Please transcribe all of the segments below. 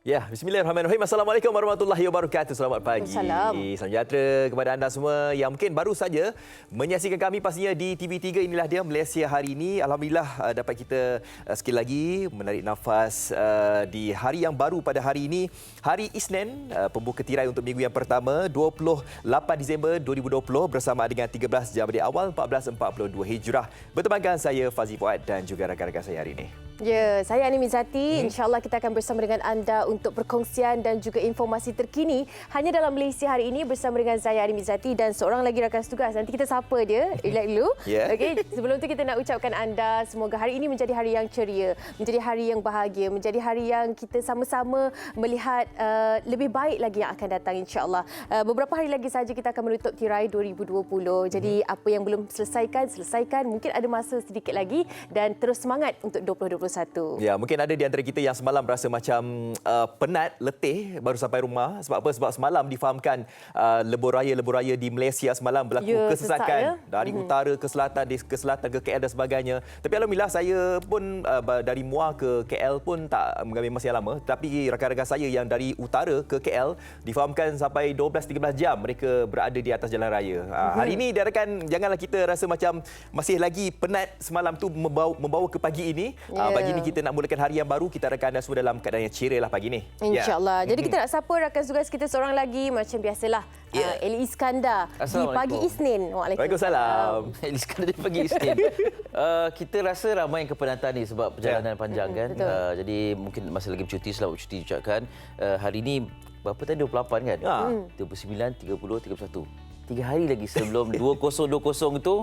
Ya, bismillahirrahmanirrahim. Assalamualaikum warahmatullahi wabarakatuh. Selamat pagi. Salam sejahtera kepada anda semua yang mungkin baru saja menyaksikan kami pastinya di TV3. Inilah dia Malaysia hari ini. Alhamdulillah dapat kita sekali lagi menarik nafas di hari yang baru pada hari ini. Hari Isnin, pembuka tirai untuk minggu yang pertama, 28 Disember 2020 bersama dengan 13 Jamadil Awal 1442 Hijrah. Bertemankan saya Fazli Fuad dan juga rakan-rakan saya hari ini. Ya, saya Ani Mizati. InsyaAllah kita akan bersama dengan anda untuk perkongsian dan juga informasi terkini hanya dalam Malaysia hari ini bersama dengan saya Ani Mizati dan seorang lagi rakan setugas. Nanti kita sapa dia. Relax dulu. Okey, sebelum tu kita nak ucapkan anda semoga hari ini menjadi hari yang ceria, menjadi hari yang bahagia, menjadi hari yang kita sama-sama melihat lebih baik lagi yang akan datang insya-Allah. Beberapa hari lagi saja kita akan menutup tirai 2020. Jadi apa yang belum selesaikan, mungkin ada masa sedikit lagi dan terus semangat untuk 2021. Ya, mungkin ada di antara kita yang semalam rasa macam penat, letih baru sampai rumah. Sebab apa? Sebab semalam difahamkan lebuh raya di Malaysia semalam berlaku kesesakan dari utara ke selatan ke KL dan sebagainya. Tapi alhamdulillah saya pun dari Muar ke KL pun tak mengambil masa yang lama. Tapi rakan-rakan saya yang dari utara ke KL difahamkan sampai 12-13 jam mereka berada di atas jalan raya. Hari ini rakan, janganlah kita rasa macam masih lagi penat semalam tu membawa ke pagi ini. Pagi ini kita nak mulakan hari yang baru, kita rakan anda semua dalam keadaan yang ceria lah pagi ni. InsyaAllah. Jadi kita nak sapa rakan tugas kita seorang lagi macam biasalah. Eli Iskandar di pagi Isnin. Waalaikumsalam. Eli Iskandar di pagi Isnin. Kita rasa ramai yang kepenatan ni sebab perjalanan panjang kan. Jadi mungkin masih lagi bercuti, selamat bercuti ucapkan. Hari ini berapa tadi 28 kan? 29, 30, 31. 3 hari lagi sebelum 2020 itu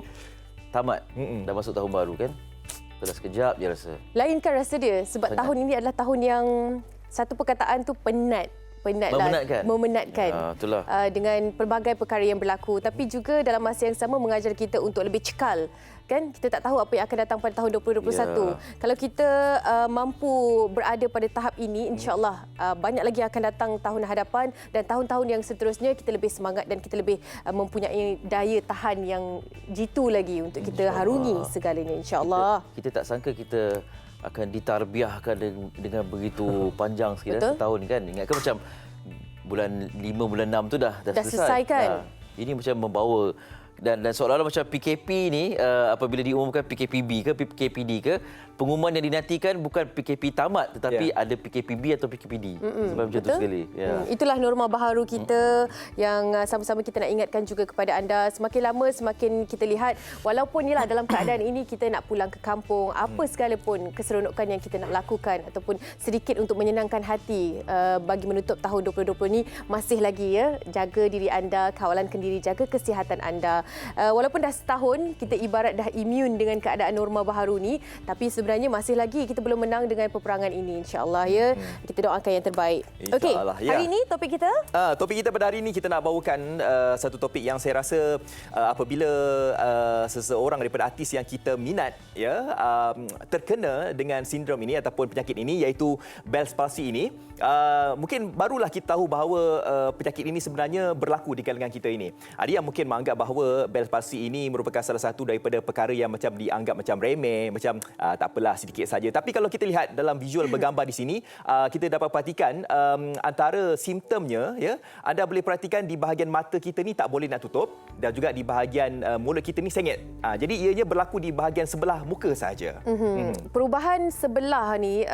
tamat. Dah masuk tahun baru kan? Dah sekejap je rasa. Lainkan rasa dia sebab tahun ini adalah tahun yang satu perkataan tu memenatkan. Itulah. Dengan pelbagai perkara yang berlaku tapi juga dalam masa yang sama mengajar kita untuk lebih cekal. Kan kita tak tahu apa yang akan datang pada tahun 2021. Kalau kita mampu berada pada tahap ini insya-Allah banyak lagi yang akan datang tahun hadapan dan tahun-tahun yang seterusnya kita lebih semangat dan kita lebih mempunyai daya tahan yang jitu lagi untuk kita harungi segalanya insya-Allah. Kita tak sangka kita akan ditarbiahkan dengan begitu panjang sekali setahun kan. Ingatkan macam bulan 5 bulan 6 tu dah selesai kan. Ini macam membawa dan seolah-olah macam PKP ni apabila diumumkan PKPB ke PKPD ke, pengumuman yang dinantikan bukan PKP tamat tetapi ada PKPB atau PKPD. Sebab macam tu sekali. Itulah norma baharu kita yang sama-sama kita nak ingatkan juga kepada anda. Semakin lama semakin kita lihat walaupun ialah dalam keadaan ini kita nak pulang ke kampung, apa sekalipun keseronokan yang kita nak lakukan ataupun sedikit untuk menyenangkan hati bagi menutup tahun 2020 ni masih lagi jaga diri anda, kawalankan diri, jaga kesihatan anda. Walaupun dah setahun kita ibarat dah imun dengan keadaan norma baharu ni tapi sebenarnya masih lagi kita belum menang dengan peperangan ini insya-Allah kita doakan yang terbaik. Okey, hari ini topik kita topik kita pada hari ini kita nak bawakan satu topik yang saya rasa apabila seseorang daripada artis yang kita minat terkena dengan sindrom ini ataupun penyakit ini iaitu Bell's palsy ini, mungkin barulah kita tahu bahawa penyakit ini sebenarnya berlaku di kalangan kita ini. Ada yang mungkin menganggap bahawa Bell's palsy ini merupakan salah satu daripada perkara yang macam dianggap macam remeh, macam tak apalah sedikit saja. Tapi kalau kita lihat dalam visual bergambar di sini, kita dapat perhatikan antara simptomnya anda boleh perhatikan di bahagian mata kita ni tak boleh nak tutup dan juga di bahagian mulut kita ni sengit. Jadi ianya berlaku di bahagian sebelah muka sahaja. Perubahan sebelah ni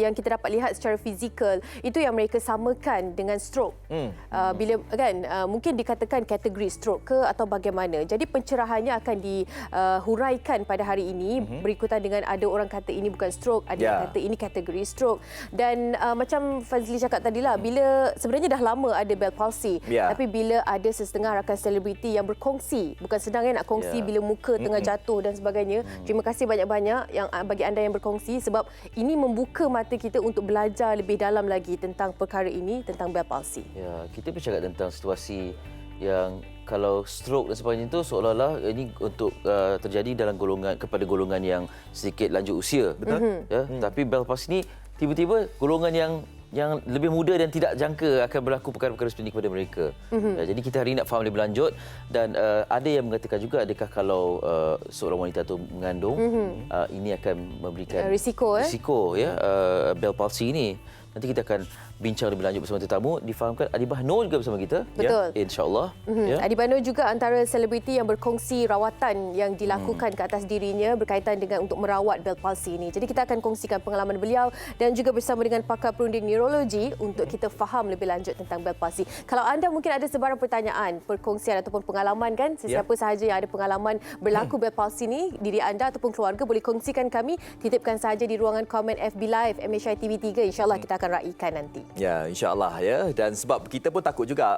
yang kita dapat lihat secara fizikal itu yang mereka samakan dengan stroke. Bila kan mungkin dikatakan kategori stroke ke atau bagaimana. Jadi pencerahannya akan dihuraikan pada hari ini berikutan dengan ada orang kata ini bukan stroke, ada yang kata ini kategori stroke dan macam Fazli cakap tadilah bila sebenarnya dah lama ada Bell's palsy tapi bila ada sesetengah rakan selebriti yang berkongsi, bukan senang nak kongsi bila muka tengah jatuh dan sebagainya. Terima kasih banyak-banyak yang bagi anda yang berkongsi sebab ini membuka mata kita untuk belajar lebih dalam lagi tentang perkara ini, tentang Bell's palsy. Kita bercakap tentang situasi yang kalau stroke dan sebagainya itu seolah-olah ini untuk terjadi dalam kepada golongan yang sedikit lanjut usia. Betul. Tapi Bell's palsy ni tiba-tiba golongan yang lebih muda dan tidak jangka akan berlaku perkara-perkara seperti ini kepada mereka. Jadi kita hari ini nak faham lebih lanjut dan ada yang mengatakan juga adakah kalau seorang wanita itu mengandung ini akan memberikan risiko Bell's palsy ini. Nanti kita akan bincang lebih lanjut bersama tetamu, difahamkan Adibah Noor juga bersama kita. Betul. Ya, InsyaAllah. Ya. Adibah Noor juga antara selebriti yang berkongsi rawatan yang dilakukan ke atas dirinya berkaitan dengan untuk merawat Bell palsy ini. Jadi kita akan kongsikan pengalaman beliau dan juga bersama dengan pakar perunding neurologi untuk kita faham lebih lanjut tentang Bell palsy. Kalau anda mungkin ada sebarang pertanyaan, perkongsian ataupun pengalaman kan, sesiapa sahaja yang ada pengalaman berlaku Bell palsy ini, diri anda ataupun keluarga boleh kongsikan kami, titipkan sahaja di ruangan komen FB Live MHI TV3. InsyaAllah kita akan raikan nanti. Ya, insyaAllah ya. Dan sebab kita pun takut juga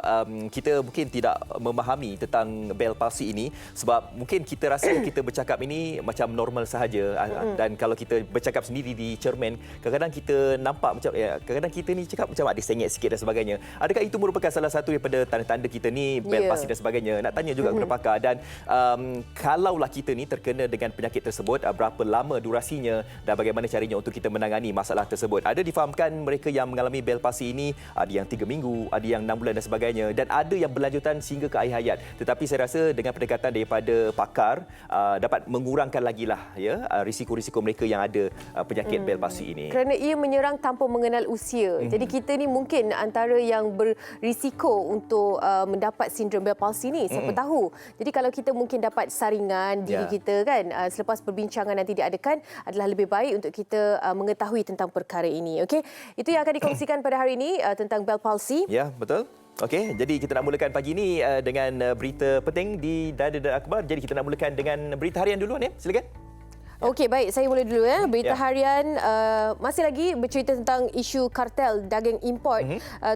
kita mungkin tidak memahami tentang Bell palsy ini sebab mungkin kita rasa kita bercakap ini macam normal sahaja dan kalau kita bercakap sendiri di cermin, kadang-kadang kita nampak macam kadang-kadang kita ni cakap macam ada sengit sikit dan sebagainya. Adakah itu merupakan salah satu daripada tanda-tanda kita ni Bell palsy dan sebagainya? Nak tanya juga kepada pakar. Dan kalaulah kita ni terkena dengan penyakit tersebut, berapa lama durasinya dan bagaimana caranya untuk kita menangani masalah tersebut? Ada difahamkan mereka yang mengalami Bell palsy ini ada yang 3 minggu, ada yang 6 bulan dan sebagainya, dan ada yang berlanjutan sehingga ke akhir hayat. Tetapi saya rasa dengan pendekatan daripada pakar dapat mengurangkan lagi lah ya risiko-risiko mereka yang ada penyakit Bell palsy ini. Kerana ia menyerang tanpa mengenal usia. Jadi kita ni mungkin antara yang berisiko untuk mendapat sindrom Bell palsy ni, siapa tahu. Jadi kalau kita mungkin dapat saringan diri kita kan selepas perbincangan nanti diadakan, adalah lebih baik untuk kita mengetahui tentang perkara ini. Okey, itu yang akan dikongsikan pada hari ini tentang Bell palsy. Ya, betul. Okey, jadi kita nak mulakan pagi ini dengan berita penting di Dada dan Akhbar. Jadi kita nak mulakan dengan berita harian dulu ni. Silakan. Okey, baik. Saya mula dulu. Berita harian masih lagi bercerita tentang isu kartel daging import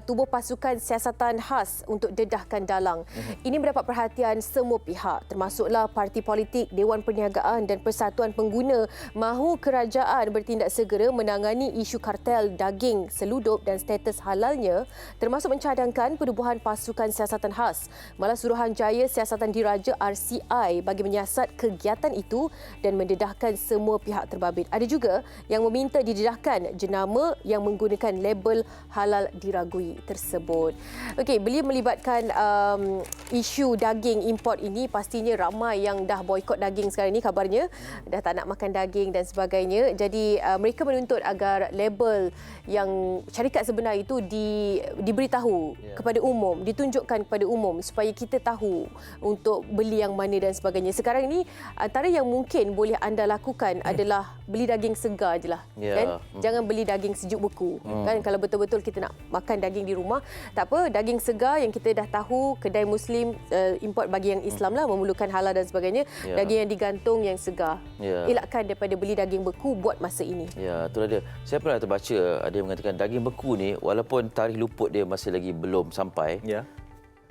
tubuh pasukan siasatan khas untuk dedahkan dalang. Ini mendapat perhatian semua pihak, termasuklah parti politik, Dewan Perniagaan dan Persatuan Pengguna mahu kerajaan bertindak segera menangani isu kartel daging seludup dan status halalnya, termasuk mencadangkan penubuhan pasukan siasatan khas. Malah Suruhanjaya Siasatan Diraja RCI bagi menyiasat kegiatan itu dan mendedahkan semua pihak terbabit. Ada juga yang meminta didedahkan jenama yang menggunakan label halal diragui tersebut. Okey, beliau melibatkan isu daging import ini. Pastinya ramai yang dah boikot daging sekarang ini kabarnya. Dah tak nak makan daging dan sebagainya. Jadi mereka menuntut agar label yang syarikat sebenar itu diberitahu kepada umum, ditunjukkan kepada umum supaya kita tahu untuk beli yang mana dan sebagainya. Sekarang ini antara yang mungkin boleh anda lakukan adalah beli daging segar je lah. Kan? Jangan beli daging sejuk beku. Kan? Kalau betul-betul kita nak makan daging di rumah, tak apa, daging segar yang kita dah tahu kedai Muslim import bagi yang Islam lah, memerlukan halal dan sebagainya. Daging yang digantung yang segar. Elakkan daripada beli daging beku buat masa ini. Ya, itulah dia. Saya pernah terbaca ada yang mengatakan daging beku ni walaupun tarikh luput dia masih lagi belum sampai.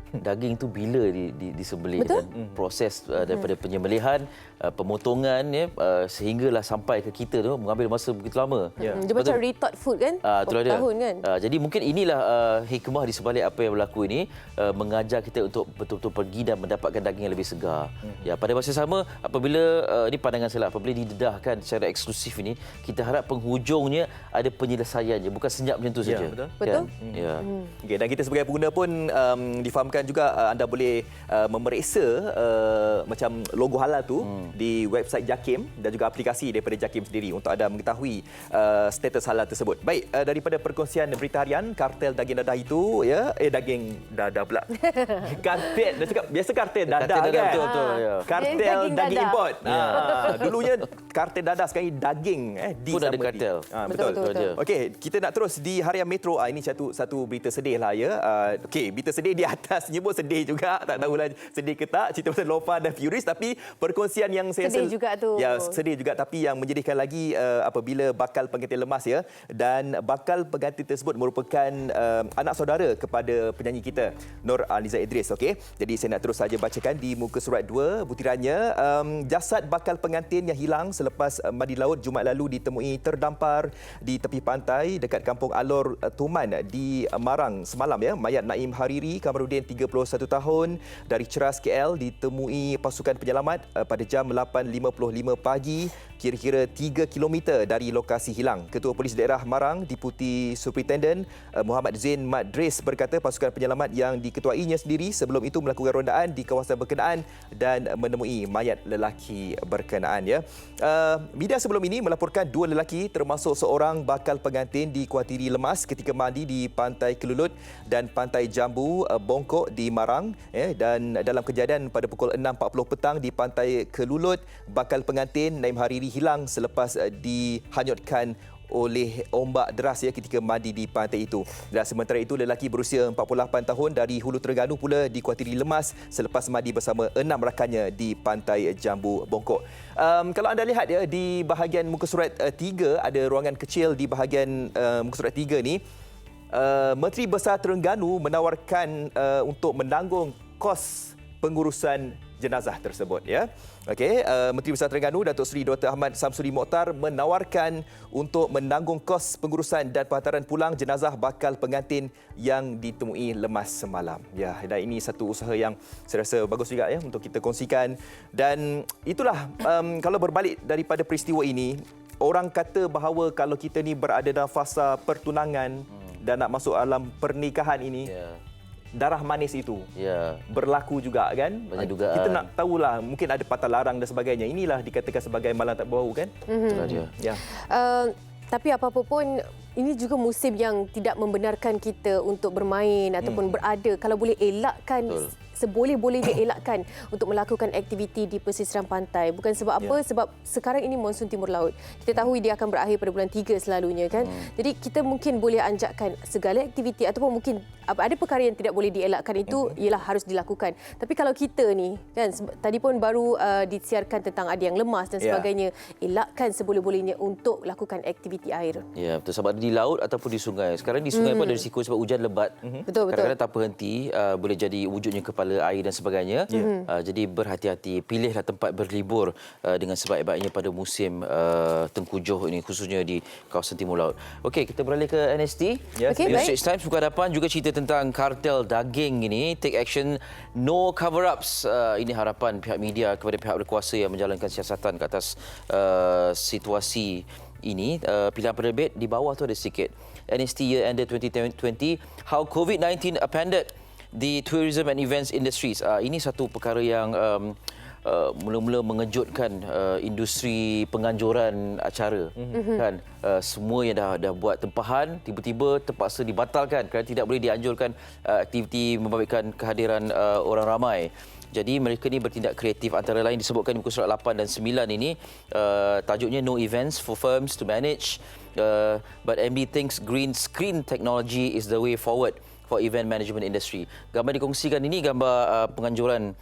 Daging tu bila disembelih dan proses daripada penyembelihan, pemotongan sehinggalah sampai ke kita tu mengambil masa begitu lama. Dia macam rethought food kan? Tahun kan? Jadi mungkin inilah hikmah di sebalik apa yang berlaku ini, mengajar kita untuk betul-betul pergi dan mendapatkan daging yang lebih segar. Ya, pada masa sama apabila ini pandangan saya, apabila didedahkan secara eksklusif ini, kita harap penghujungnya ada penyelesaiannya, bukan senyap macam tu saja. Betul. Kan? Ya. Okay, dan kita sebagai pengguna pun difahamkan juga anda boleh memeriksa macam logo halal tu di website JAKIM dan juga aplikasi daripada JAKIM sendiri untuk anda mengetahui status halal tersebut. Baik, daripada perkongsian berita harian kartel daging dadah itu daging dadah pula. Kartel, dah cakap biasa kartel dadah kan. Betul ya. Kartel daging import. Dulunya kartel dadah, sekarang daging di pun ada kartel. Betul. Betul. Okey, kita nak terus di harian Metro. Ini satu berita sedih lah ya. Okey, berita sedih di atas nyebut sedih juga, tak tahulah sedih ke tak, cerita pasal Lofa dan Furious, tapi perkongsian yang saya sedih juga tu. Ya, sedih juga, tapi yang menjadikan lagi apabila bakal pengganti lemas ya, dan bakal pengganti tersebut merupakan anak saudara kepada penyanyi kita Nur Aliza Idris. Okey, jadi saya nak terus saja bacakan di muka surat 2 butirannya. Jasad bakal pengantin yang hilang selepas mandi laut Jumaat lalu ditemui terdampar di tepi pantai dekat Kampung Alor Tuman di Marang semalam ya. Mayat Naim Hariri Kamarudin 31 tahun dari Ceras KL ditemui pasukan penyelamat pada jam 8.55 pagi kira-kira 3 km dari lokasi hilang. Ketua Polis Daerah Marang, Deputi Superintendent Muhammad Zain Madris berkata pasukan penyelamat yang diketuainya sendiri sebelum itu melakukan rondaan di kawasan berkenaan dan menemui mayat lelaki berkenaan. Ya. Media sebelum ini melaporkan 2 lelaki termasuk seorang bakal pengantin dikuatiri lemas ketika mandi di Pantai Kelulut dan Pantai Jambu Bongkok di Marang. Dan dalam kejadian pada pukul 6.40 petang di Pantai Kelulut, bakal pengantin Naim Hariri hilang selepas dihanyutkan oleh ombak deras ketika mandi di pantai itu. Dan sementara itu, lelaki berusia 48 tahun dari Hulu Terengganu pula dikuatiri lemas selepas mandi bersama 6 rakannya di Pantai Jambu Bongkok. Kalau anda lihat di bahagian muka surat 3, ada ruangan kecil di bahagian muka surat 3 ni. Menteri Besar Terengganu menawarkan untuk menanggung kos pengurusan jenazah tersebut. Okey, Menteri Besar Terengganu Datuk Seri Dr. Ahmad Samsuri Mokhtar menawarkan untuk menanggung kos pengurusan dan penghantaran pulang jenazah bakal pengantin yang ditemui lemas semalam. Dan ini satu usaha yang saya rasa bagus juga untuk kita kongsikan. Dan itulah kalau berbalik daripada peristiwa ini, orang kata bahawa kalau kita ni berada dalam fasa pertunangan dan nak masuk alam pernikahan ini, darah manis itu berlaku juga kan. Banyak dugaan. Kita nak tahulah, mungkin ada patah larang dan sebagainya. Inilah dikatakan sebagai malang tak bau kan. Itulah dia. Tapi apa-apa pun, ini juga musim yang tidak membenarkan kita untuk bermain ataupun berada. Kalau boleh elakkan, seboleh-bolehnya elakkan untuk melakukan aktiviti di pesisiran pantai. Bukan sebab apa? Sebab sekarang ini monsun timur laut. Kita tahu dia akan berakhir pada bulan 3 selalunya kan. Jadi kita mungkin boleh anjakkan segala aktiviti ataupun mungkin ada perkara yang tidak boleh dielakkan itu ialah harus dilakukan. Tapi kalau kita ni kan, tadi pun baru disiarkan tentang ada yang lemas dan sebagainya, elakkan seboleh-bolehnya untuk lakukan aktiviti air. Ya, betul. Sebab di laut ataupun di sungai. Sekarang di sungai pun ada risiko sebab hujan lebat. Betul. Kadang-kadang tak berhenti, boleh jadi wujudnya kepala air dan sebagainya. Jadi berhati-hati, pilihlah tempat berlibur dengan sebaik-baiknya pada musim tengkujuh ini, khususnya di kawasan timur laut. Okey, kita beralih ke NST. Okey, News baik. Straits Times buka hadapan juga cerita tentang kartel daging ini. Take action, no cover-ups. Ini harapan pihak media kepada pihak berkuasa yang menjalankan siasatan ke atas situasi ini. Pilihan penerbit di bawah tu ada sikit. NST year ended 2020, how COVID-19 upended the tourism and events industries. Ini satu perkara yang mula-mula mengejutkan industri penganjuran acara. Kan, semua yang dah buat tempahan tiba-tiba terpaksa dibatalkan kerana tidak boleh dianjurkan aktiviti membabitkan kehadiran orang ramai. Jadi mereka ni bertindak kreatif, antara lain disebutkan di muka surat 8 dan 9 ini, tajuknya no events for firms to manage, but MB thinks green screen technology is the way forward for event management industry. Gambar dikongsikan ini gambar penganjuran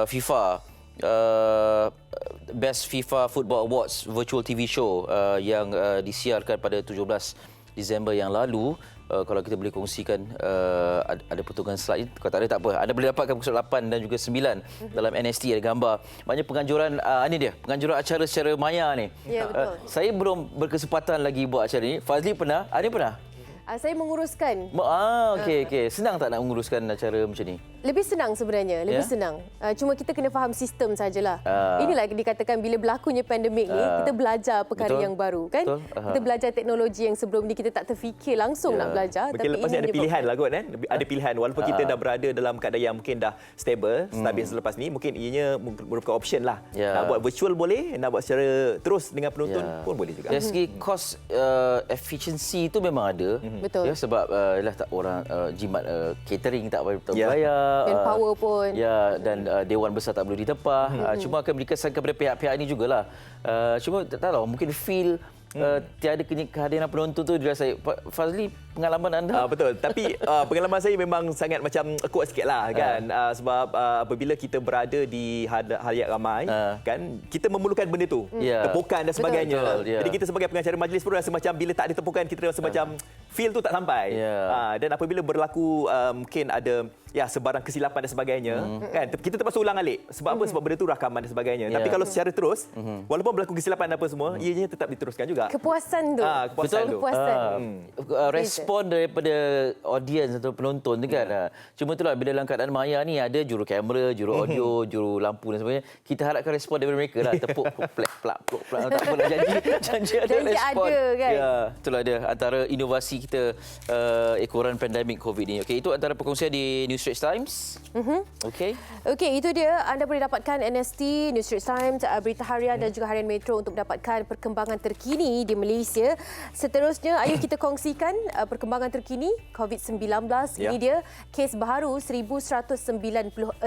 FIFA, Best FIFA Football Awards Virtual TV Show yang disiarkan pada 17 Disember yang lalu. Kalau kita boleh kongsikan ada potongan slide. Kalau tak ada tak apa. Anda boleh dapatkan muka surat 8 dan juga 9 dalam NST ada gambar. Maknanya penganjuran ini dia, penganjuran acara secara maya ni. Ya, betul. Saya belum berkesempatan lagi buat acara ni. Fazli pernah? Ada pernah? Saya menguruskan. Okey. Senang tak nak menguruskan acara macam ni? Lebih senang sebenarnya, lebih senang. Cuma kita kena faham sistem sajalah. Inilah dikatakan bila berlakunya pandemik ni, kita belajar perkara yang baru kan. Kita belajar teknologi yang sebelum ni kita tak terfikir langsung nak belajar. Mungkin lepas ni ada pilihan lah kot kan. Ada pilihan walaupun kita dah berada dalam keadaan yang mungkin dah stable, stabil selepas ni, mungkin ianya merupakan option lah. Nak buat virtual boleh, nak buat secara terus dengan penonton pun boleh juga. Dari segi cost efficiency itu memang ada. Betul. Ya, sebab tak orang jimat catering tak bayar. Manpower pun. Ya, dan Dewan Besar tak perlu ditepah. Cuma akan dikesan kepada pihak-pihak ini jugalah. Cuma tak tahu, mungkin feel tiada kehadiran penonton tu dirasa. Fazli, pengalaman anda? Betul. Tapi pengalaman saya memang sangat macam kuat sikitlah kan. Sebab apabila kita berada di halayak ramai kan, kita memerlukan benda tu. Tepukan dan sebagainya. Betul. Jadi kita sebagai pengacara majlis pun rasa macam bila tak ada tepukan, kita rasa macam feel tu tak sampai. Dan apabila berlaku mungkin ada sebarang kesilapan dan sebagainya, kan kita terpaksa ulang alik. Sebab apa? Sebab benda tu rakaman dan sebagainya. Tapi kalau secara terus, walaupun berlaku kesilapan apa semua, ianya tetap diteruskan juga. Kepuasan tu. Kepuasan tu. Kepuasan. Respon daripada audiens atau penonton tu kan. Cuma itulah bila dalam keadaan maya ni ada juru kamera, juru audio, juru lampu dan sebagainya. Kita harapkan respon daripada mereka lah. Tepuk plak plak plak tak apalah janji ada respon. Ada kan. Ya, itulah dia antara inovasi kita ekoran pandemik COVID ni. Okey, itu antara perkongsian di New Straits Times. Okey. Okey, itu dia. Anda boleh dapatkan NST, New Straits Times, Berita Harian dan juga Harian Metro untuk mendapatkan perkembangan terkini di Malaysia. Seterusnya, ayo kita kongsikan perkembangan terkini COVID-19. Ini dia kes baharu 1,196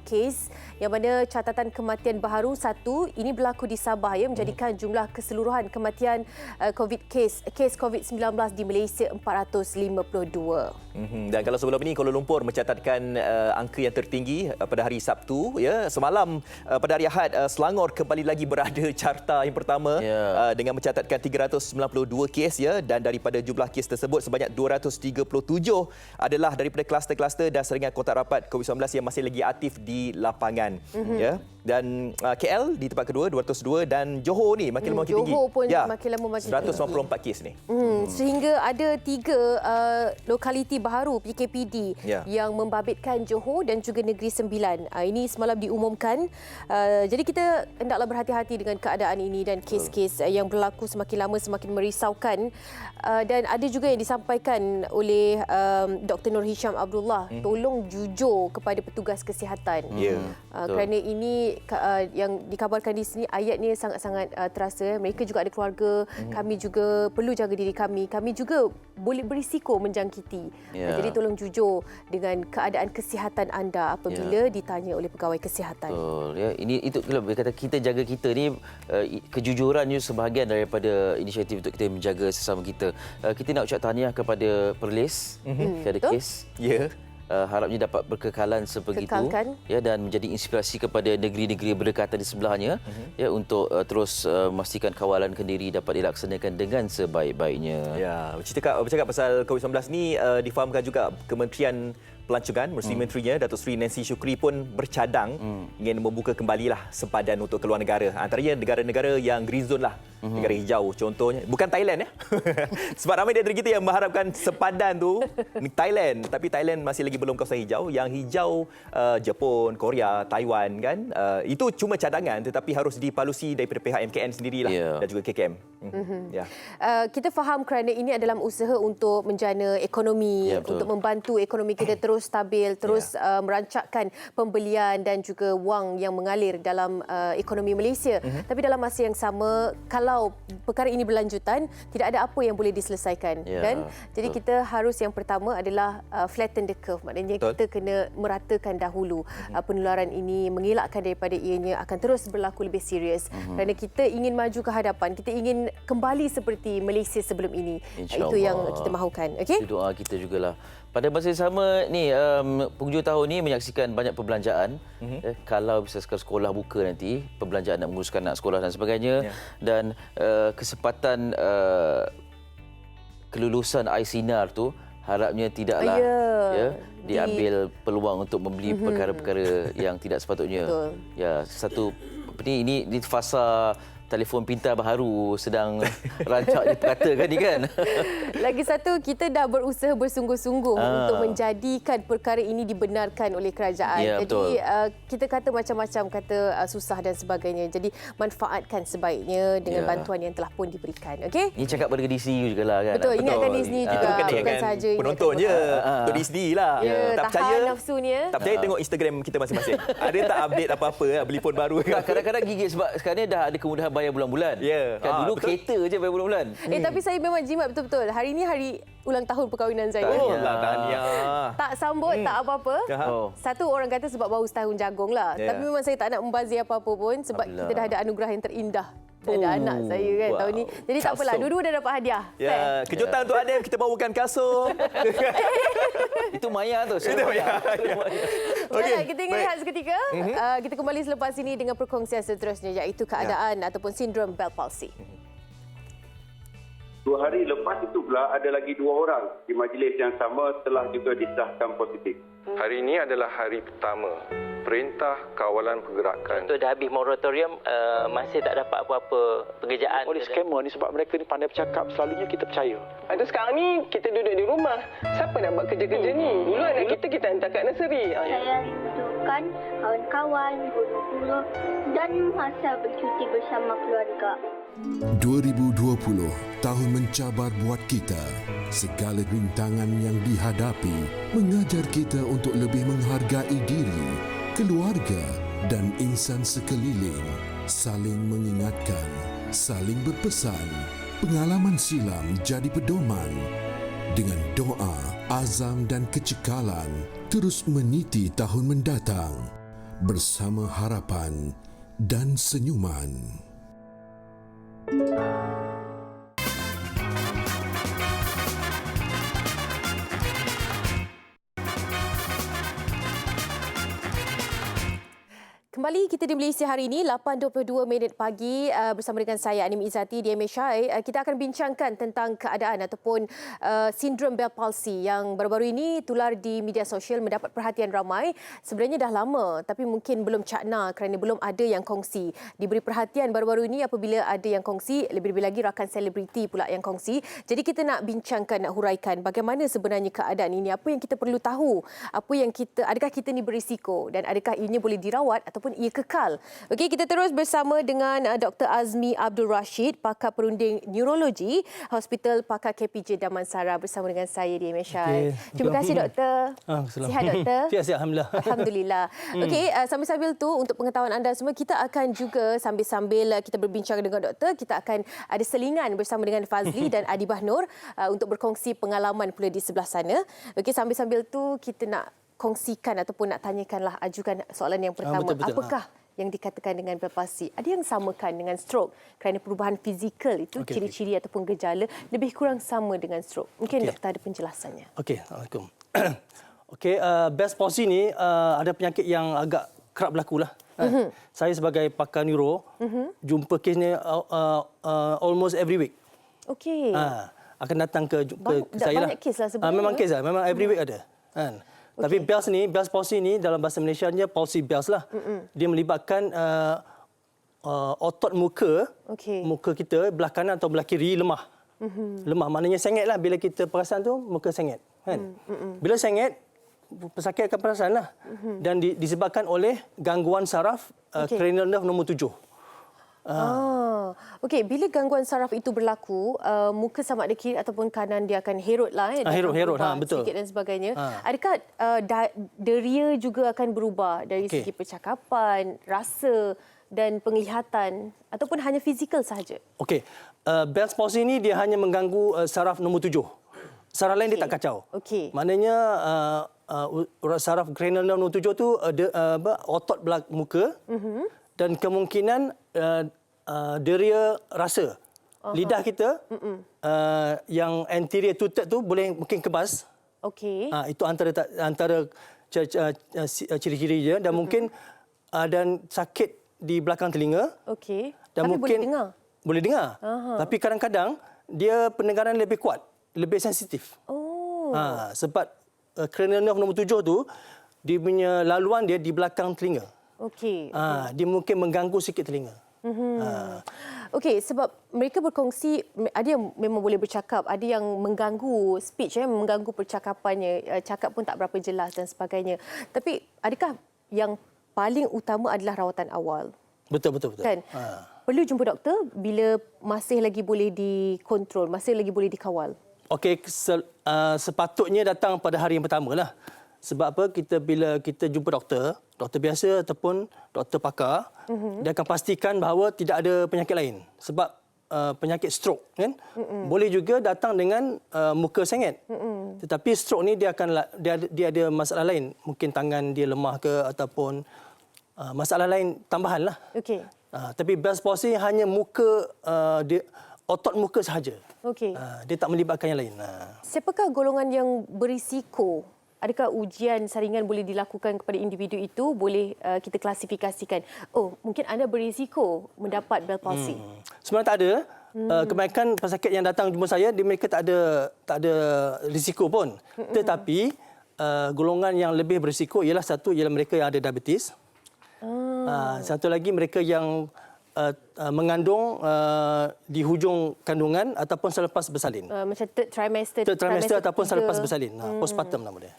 kes yang mana catatan kematian baharu 1 ini berlaku di Sabah ya, menjadikan jumlah keseluruhan kematian kes COVID-19 di Malaysia 452. Dan kalau sebelum ini Kuala Lumpur mencatatkan angka yang tertinggi pada hari Sabtu ya. Semalam pada hari Ahad Selangor kembali lagi berada carta yang pertama dengan mencatatkan 392 kes ya, dan daripada jumlah kes tersebut sebanyak 237 adalah daripada kluster-kluster dan serangan kontak rapat COVID-19 yang masih lagi aktif di lapangan ya. Dan KL di tempat kedua 202 dan Johor ni makin lama makin tinggi. Johor pun makin lama makin tinggi. 194 kes ni. Sehingga ada 3 lokaliti baru PKPD yang membabitkan Johor dan juga Negeri Sembilan. Ini semalam diumumkan. Jadi kita hendaklah berhati-hati dengan keadaan ini dan kes-kes yang berlaku semakin lama semakin merisaukan. Dan ada juga yang disampaikan oleh Dr. Nur Hisham Abdullah, tolong jujur kepada petugas kesihatan. Kerana ini yang dikabarkan di sini ayatnya sangat-sangat terasa. Mereka juga ada keluarga, kami juga perlu jaga diri kami. Kami juga boleh berisiko menjangkiti. Jadi tolong jujur dengan keadaan kesihatan anda apabila ditanya oleh pegawai kesihatan. Betul ya. Itu kalau kata kita jaga kita ni, kejujuran itu sebahagian daripada inisiatif untuk kita menjaga sesama kita. Kita nak ucap tahniah kepada Perlis kerana kes. Harapnya dapat berkekalan sebegitu ya, dan menjadi inspirasi kepada negeri-negeri berdekatan di sebelahnya ya, untuk terus memastikan kawalan Kendiri dapat dilaksanakan dengan sebaik-baiknya. Ya, bercakap pasal COVID-19 ni difahamkan juga Kementerian Pelancongan, Menterinya Datuk Seri Nancy Shukri pun bercadang ingin membuka kembalilah sempadan untuk keluar negara. Antaranya negara-negara yang green zone lah, negara hijau contohnya. Bukan Thailand ya. Sebab ramai di antara kita yang mengharapkan sempadan tu Thailand, tapi Thailand masih lagi belum kawasan hijau. Yang hijau Jepun, Korea, Taiwan kan. Itu cuma cadangan tetapi harus dipalusi daripada pihak MKN sendirilah dan juga KKM. Kita faham kerana ini adalah usaha untuk menjana ekonomi, untuk membantu ekonomi kita terus stabil, terus merancakkan pembelian dan juga wang yang mengalir dalam ekonomi Malaysia. Tapi dalam masa yang sama, kalau perkara ini berlanjutan, tidak ada apa yang boleh diselesaikan. Kan? Jadi kita harus yang pertama adalah flatten the curve. Maknanya kita kena meratakan dahulu penularan ini, mengelakkan daripada ianya akan terus berlaku lebih serius. Kerana kita ingin maju ke hadapan, kita ingin kembali seperti Malaysia sebelum ini. Itu yang kita mahukan. Okay? Itu doa kita jugalah. Pada masa yang sama ni, penghujung tahun ni menyaksikan banyak perbelanjaan. Kalau bisa sekolah buka nanti, perbelanjaan nak menguruskan anak sekolah dan sebagainya. Dan kesempatan kelulusan iSinar tu harapnya tidaklah diambil peluang untuk membeli perkara-perkara yang tidak sepatutnya. Ya, satu ini di fasa telefon pintar baharu sedang rancak diperkatakan ni kan. Lagi satu, kita dah berusaha bersungguh-sungguh untuk menjadikan perkara ini dibenarkan oleh kerajaan. Jadi kita kata macam-macam, kata susah dan sebagainya. Jadi manfaatkan sebaiknya dengan bantuan yang telah pun diberikan. Okey? Ini cakap pada diri sendiri jugalah kan. Betul, ingatkan diri sendiri juga. Bukan sahaja penonton je. Untuk diri sendirilah. Tak percaya nafsunya. Tak percaya tengok Instagram kita masing-masing. Ada tak update apa-apa, beli phone baru. Kadang-kadang gigit sebab sekarang ni dah ada kemudahan bayar bulan-bulan. Kan dulu betul. Kereta je bayar bulan-bulan. Tapi saya memang jimat betul-betul. Hari ni hari ulang tahun perkahwinan saya. Tahniah. Tak sambut, tak apa-apa. Satu orang kata sebab baru setahun jagung lah. Tapi memang saya tak nak membazir apa-apa pun sebab kita dah ada anugerah yang terindah. Ada anak saya kan tahun ni. Jadi tak apalah, dua-dua dah dapat hadiah. Kejutan untuk Adem, kita bawakan kasut. Itu Maya tu. Itu Maya. Okey, kita ingin rehat seketika. Kita kembali selepas ini dengan perkongsian seterusnya, iaitu keadaan ataupun sindrom Bell palsy. 2 hari lepas itu pula ada lagi 2 orang di majlis yang sama telah juga disahkan positif. Hari ini adalah hari pertama Perintah Kawalan Pergerakan. Untuk dah habis moratorium, masih tak dapat apa-apa pekerjaan. Oleh scammer ni sebab mereka ni pandai bercakap, selalunya kita percaya. Ada sekarang ni kita duduk di rumah. Siapa nak buat kerja-kerja ni? Dulu anak kita hantar kat nursery. Saya rindukan kawan-kawan, guru-guru dan masa bercuti bersama keluarga. 2020 tahun mencabar buat kita. Segala rintangan yang dihadapi mengajar kita untuk lebih menghargai diri, keluarga dan insan sekeliling. Saling mengingatkan, saling berpesan. Pengalaman silam jadi pedoman. Dengan doa, azam dan kecekalan, terus meniti tahun mendatang. Bersama harapan dan senyuman. Kembali kita di Malaysia hari ini 8.22 pagi bersama dengan saya Anim Izzati di MHI. Kita akan bincangkan tentang keadaan ataupun sindrom Bell palsy yang baru-baru ini tular di media sosial, mendapat perhatian ramai. Sebenarnya dah lama tapi mungkin belum cakna kerana belum ada yang kongsi. Diberi perhatian baru-baru ini apabila ada yang kongsi, lebih-lebih lagi rakan selebriti pula yang kongsi. Jadi kita nak bincangkan, nak huraikan bagaimana sebenarnya keadaan ini, apa yang kita perlu tahu, adakah kita ni berisiko dan adakah ianya boleh dirawat ataupun ia kekal. Okey, kita terus bersama dengan Dr. Azmi Abdul Rashid, pakar perunding neurologi, Hospital Pakar KPJ Damansara bersama dengan saya di MHI. Okay. Terima kasih doktor. Sihat doktor? Sihat, alhamdulillah. Alhamdulillah. Okey, sambil-sambil tu untuk pengetahuan anda semua, kita akan juga sambil-sambil kita berbincang dengan doktor, kita akan ada selingan bersama dengan Fazli dan Adi Bahnur untuk berkongsi pengalaman pula di sebelah sana. Okey, sambil-sambil tu kita nak kongsikan ataupun nak tanyakanlah, ajukan soalan yang pertama. Betul-betul. Apakah yang dikatakan dengan Bell palsy? Ada yang samakan dengan stroke kerana perubahan fizikal itu, ciri-ciri ataupun gejala lebih kurang sama dengan stroke. Mungkin doktor ada penjelasannya. Okey, Assalamualaikum. Okey, Bell palsy ni ada penyakit yang agak kerap berlaku lah. Saya sebagai pakar neuro jumpa kes ni almost every week. Okey. Akan datang ke saya lah. Banyak kes lah sebenarnya. Memang kes lah, memang every week ada. Kan? Tapi Bell palsy ni dalam bahasa Malaysianya palsy Bell lah. Dia melibatkan otot muka, muka kita belah kanan atau belah kiri lemah. Lemah maknanya sengit lah. Bila kita perasan tu muka sengit. Kan? Bila sengit, pesakit akan perasan lah. Dan disebabkan oleh gangguan saraf cranial nerve nombor 7. Okey, bila gangguan saraf itu berlaku, muka sama ada kiri ataupun kanan dia akan herut lah. Herut, betul. Sikit dan sebagainya. Adakah deria juga akan berubah dari segi percakapan, rasa dan penglihatan ataupun hanya fizikal sahaja? Okey, Bell palsy ni dia hanya mengganggu saraf nombor 7. Saraf lain dia tak kacau. Maknanya saraf cranial nerve nombor 7 tu otot belah muka dan kemungkinan deria rasa. Lidah kita yang anterior two-third tu boleh mungkin kebas. Itu antara ciri-ciri dia dan mungkin dan sakit di belakang telinga. Dan tapi mungkin boleh dengar. Boleh dengar. Tapi kadang-kadang dia pendengaran lebih kuat, lebih sensitif. Sebab cranial nerve nombor 7 tu dia punya laluan dia di belakang telinga. Dia mungkin mengganggu sikit telinga. Okey, sebab mereka berkongsi, ada yang memang boleh bercakap, ada yang mengganggu speech, mengganggu percakapannya, cakap pun tak berapa jelas dan sebagainya. Tapi adakah yang paling utama adalah rawatan awal? Betul. Kan? Perlu jumpa doktor bila masih lagi boleh dikontrol, masih lagi boleh dikawal? Okey, sepatutnya datang pada hari yang pertama lah. Sebab apa? Bila kita jumpa doktor biasa ataupun doktor pakar, dia akan pastikan bahawa tidak ada penyakit lain. Sebab penyakit stroke kan boleh juga datang dengan muka sengit. Tetapi stroke ni dia ada masalah lain. Mungkin tangan dia lemah ke ataupun masalah lain tambahan lah. Tapi Bell palsy hanya muka otot muka sahaja. Dia tak melibatkan yang lain. Siapakah golongan yang berisiko? Adakah ujian saringan boleh dilakukan kepada individu itu? Boleh kita klasifikasikan, mungkin anda berisiko mendapat Bell palsy? Sebenarnya tak ada. Kebanyakan pesakit yang datang jumpa saya, mereka tak ada risiko pun. Tetapi golongan yang lebih berisiko ialah satu ialah mereka yang ada diabetes. Satu lagi mereka yang mengandung di hujung kandungan ataupun selepas bersalin. Macam third trimester Ataupun selepas bersalin. Postpartum nama dia.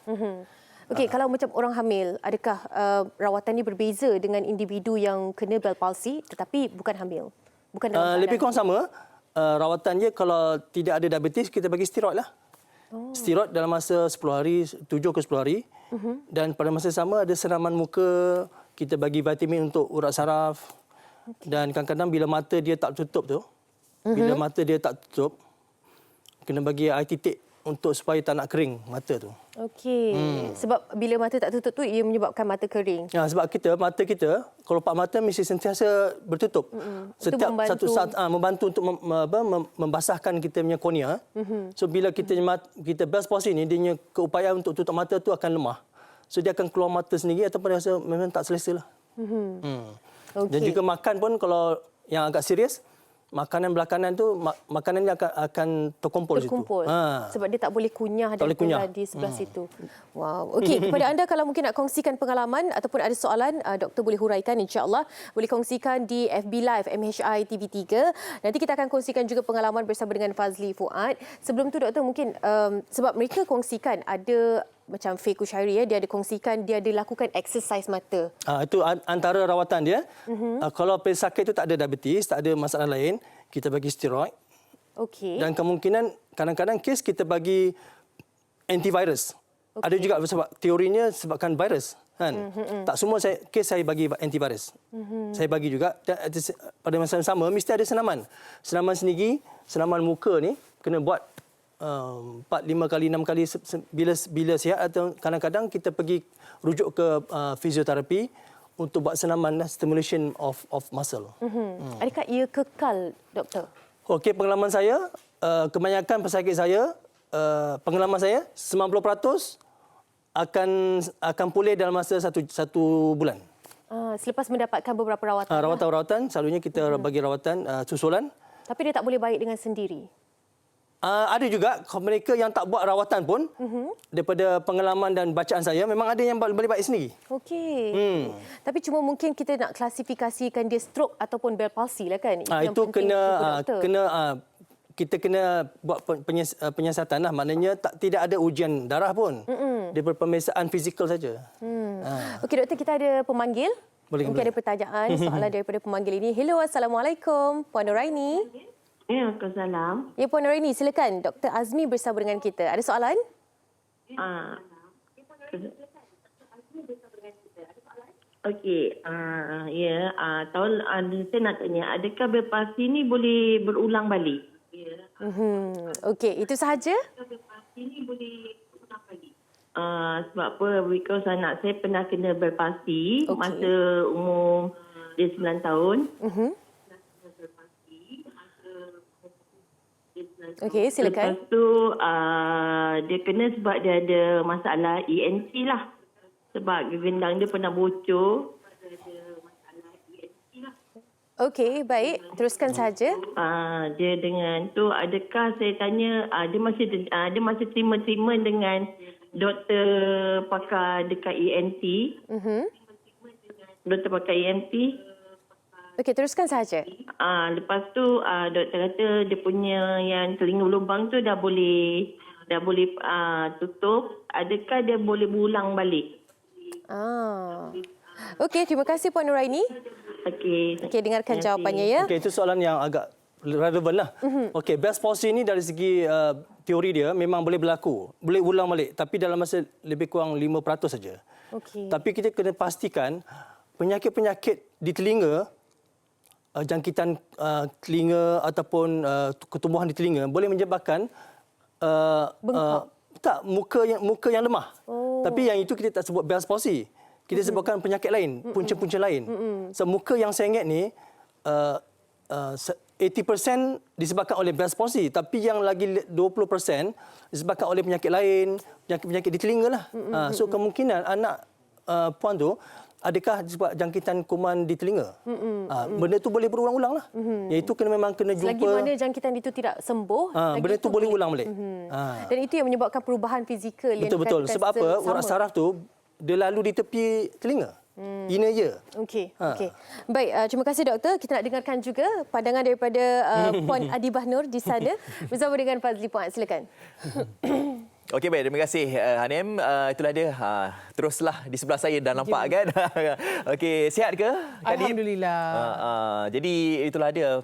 Okey, kalau macam orang hamil, adakah rawatan ini berbeza dengan individu yang kena Bell palsy tetapi bukan hamil? Bukan dalam lebih kurang sama. Rawatannya kalau tidak ada diabetes, kita bagi steroid lah. Steroid dalam masa 10 hari, 7 ke 10 hari. Dan pada masa sama ada siraman muka, kita bagi vitamin untuk urat saraf. Dan kadang-kadang bila mata dia tak tutup tu, kena bagi air titik untuk supaya tak nak kering mata tu. Okey. Sebab bila mata tak tutup tu ia menyebabkan mata kering. Sebab mata kita kelopak mata mesti sentiasa bertutup. Setiap satu saat membantu untuk membasahkan kita punya kornea. So bila kita Bell's palsy ni, dia punya keupayaan untuk tutup mata tu akan lemah. So dia akan keluar mata sendiri ataupun dia rasa memang tak selesa lah. Dan juga makan pun kalau yang agak serius, makanan belakangan tu makanannya akan terkumpul situ. Sebab dia tak boleh kunyah dan di sebelah situ. Wow. Okey, kepada anda kalau mungkin nak kongsikan pengalaman ataupun ada soalan, doktor boleh huraikan insya-Allah. Boleh kongsikan di FB Live MHI TV3. Nanti kita akan kongsikan juga pengalaman bersama dengan Fazli Fuad. Sebelum tu doktor mungkin sebab mereka kongsikan ada macam Faye Kushairi dia ada kongsikan dia ada lakukan exercise mata. Itu antara rawatan dia. Kalau pesakit itu tak ada diabetes, tak ada masalah lain, kita bagi steroid. Okey. Dan kemungkinan kadang-kadang kes kita bagi antivirus. Ada juga sebab teorinya sebabkan virus kan. Tak semua kes saya bagi antivirus. Saya bagi juga pada masa yang sama mesti ada senaman. Senaman sendiri, senaman muka ni kena buat 4, 5 kali, 6 kali bila sihat, atau kadang-kadang kita pergi rujuk ke fisioterapi untuk buat senaman stimulation of muscle. Adakah ia kekal, doktor? Okey, pengalaman saya, kebanyakan pesakit saya, pengalaman saya 90% akan pulih dalam masa satu bulan. Selepas mendapatkan beberapa rawatan. Rawatan-rawatan, selalunya kita bagi rawatan susulan. Tapi dia tak boleh baik dengan sendiri. Ada juga mereka yang tak buat rawatan pun, daripada pengalaman dan bacaan saya, memang ada yang boleh baik sendiri. Okey. Tapi cuma mungkin kita nak klasifikasikan dia stroke ataupun Bell palsy lah kan? Itu kita kena buat penyiasatan lah. Maknanya tidak ada ujian darah pun. Daripada pemeriksaan fizikal saja. Okey doktor, kita ada pemanggil. Mungkin ada pertanyaan, soalan daripada pemanggil ini. Hello, Assalamualaikum. Puan Nuraini. Waalaikumsalam. Ya, Puan Nuraini, silakan. Dr. Azmi bersama dengan kita. Ada soalan? Okey, saya nak tanya, adakah Bell palsy ni boleh berulang balik? Okey, itu sahaja? Sebab apa? Because anak saya pernah kena Bell palsy masa umur dia 9 tahun. Okey, silakan. Lepas tu dia kena sebab dia ada masalah ENT lah. Sebab gendang dia pernah bocor. Okey, baik. Teruskan saja. Dia dengan tu, adakah saya tanya, dia masih terima treatment dengan doktor pakar dekat ENT. Doktor pakar ENT. Okey, teruskan saja. Lepas tu doktor kata dia punya yang telinga lubang tu dah boleh tutup. Adakah dia boleh berulang balik? Okey, terima kasih Puan Nuraini. Okey, dengarkan jawapannya ya. Okey, itu soalan yang agak relevan lah. Okey, Bell's palsy ni dari segi teori dia memang boleh berlaku. Boleh ulang balik, tapi dalam masa lebih kurang 5% saja. Okey. Tapi kita kena pastikan penyakit-penyakit di telinga, jangkitan telinga ataupun ketumbuhan di telinga boleh menyebabkan muka yang lemah. Tapi yang itu kita tak sebut Bell's palsy. Kita sebutkan penyakit lain, punca-punca lain. So muka yang sengit ni 80% disebabkan oleh Bell's palsy, tapi yang lagi 20% disebabkan oleh penyakit lain, penyakit di telinga lah. So kemungkinan anak puan tu adakah sebab jangkitan kuman di telinga? Benda tu boleh berulang-ulang lah. Iaitu memang kena jumpa. Selagi mana jangkitan itu tidak sembuh, benda tu boleh ulang balik. Dan itu yang menyebabkan perubahan fizikal yang Betul-betul. Sebab apa? Urat saraf tu dia lalu di tepi telinga. Inner ear. Okey. Baik, terima kasih doktor. Kita nak dengarkan juga pandangan daripada Puan Adibah Nur di sana bersama dengan Fazli Puan. Silakan. Okey, baik. Terima kasih, Hanim. Itulah dia. Teruslah di sebelah saya dah nampak kan? Okey, sihat ke? Alhamdulillah. Jadi itulah dia.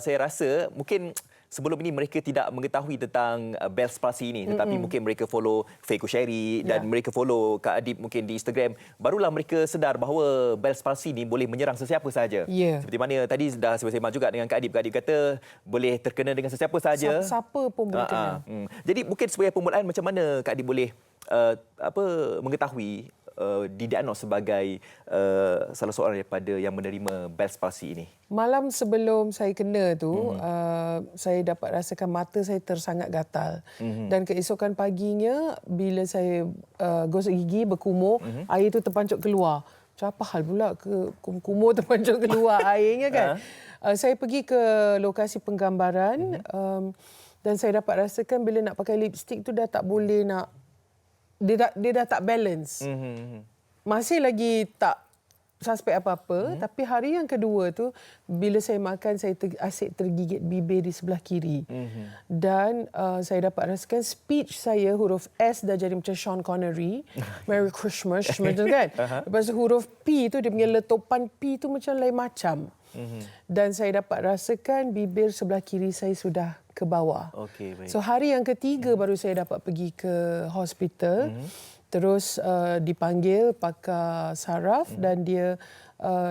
Saya rasa mungkin sebelum ini mereka tidak mengetahui tentang Bell's palsy ini, tetapi mungkin mereka follow Faiko Sherry dan mereka follow Kak Adib mungkin di Instagram, barulah mereka sedar bahawa Bell's palsy ini boleh menyerang sesiapa sahaja. Seperti mana tadi dah sembang juga dengan Kak Adib. Kak Adib kata boleh terkena dengan sesiapa sahaja. Siapa pun boleh kena. Jadi mungkin sebagai permulaan, macam mana Kak Adib boleh mengetahui didiagnos sebagai salah seorang daripada yang menerima Bell's palsy ini? Malam sebelum saya kena tu, saya dapat rasakan mata saya tersangat gatal. Dan keesokan paginya, bila saya gosok gigi, berkumur, air tu terpancuk keluar. Macam apa hal pula kumur terpancuk keluar airnya kan? Saya pergi ke lokasi penggambaran dan saya dapat rasakan bila nak pakai lipstick tu dah tak boleh nak, dia dah tak balance. Masih lagi tak suspek apa-apa, tapi hari yang kedua tu bila saya makan, saya asyik tergigit bibir di sebelah kiri. Dan saya dapat rasakan speech saya, huruf S dah jadi macam Sean Connery, Merry Christmas macam kan. Lepas tu huruf P tu dia punya letupan P tu macam lain macam. Dan saya dapat rasakan bibir sebelah kiri saya sudah ke bawah. Baik. So hari yang ketiga baru saya dapat pergi ke hospital. Terus dipanggil pakar saraf dan dia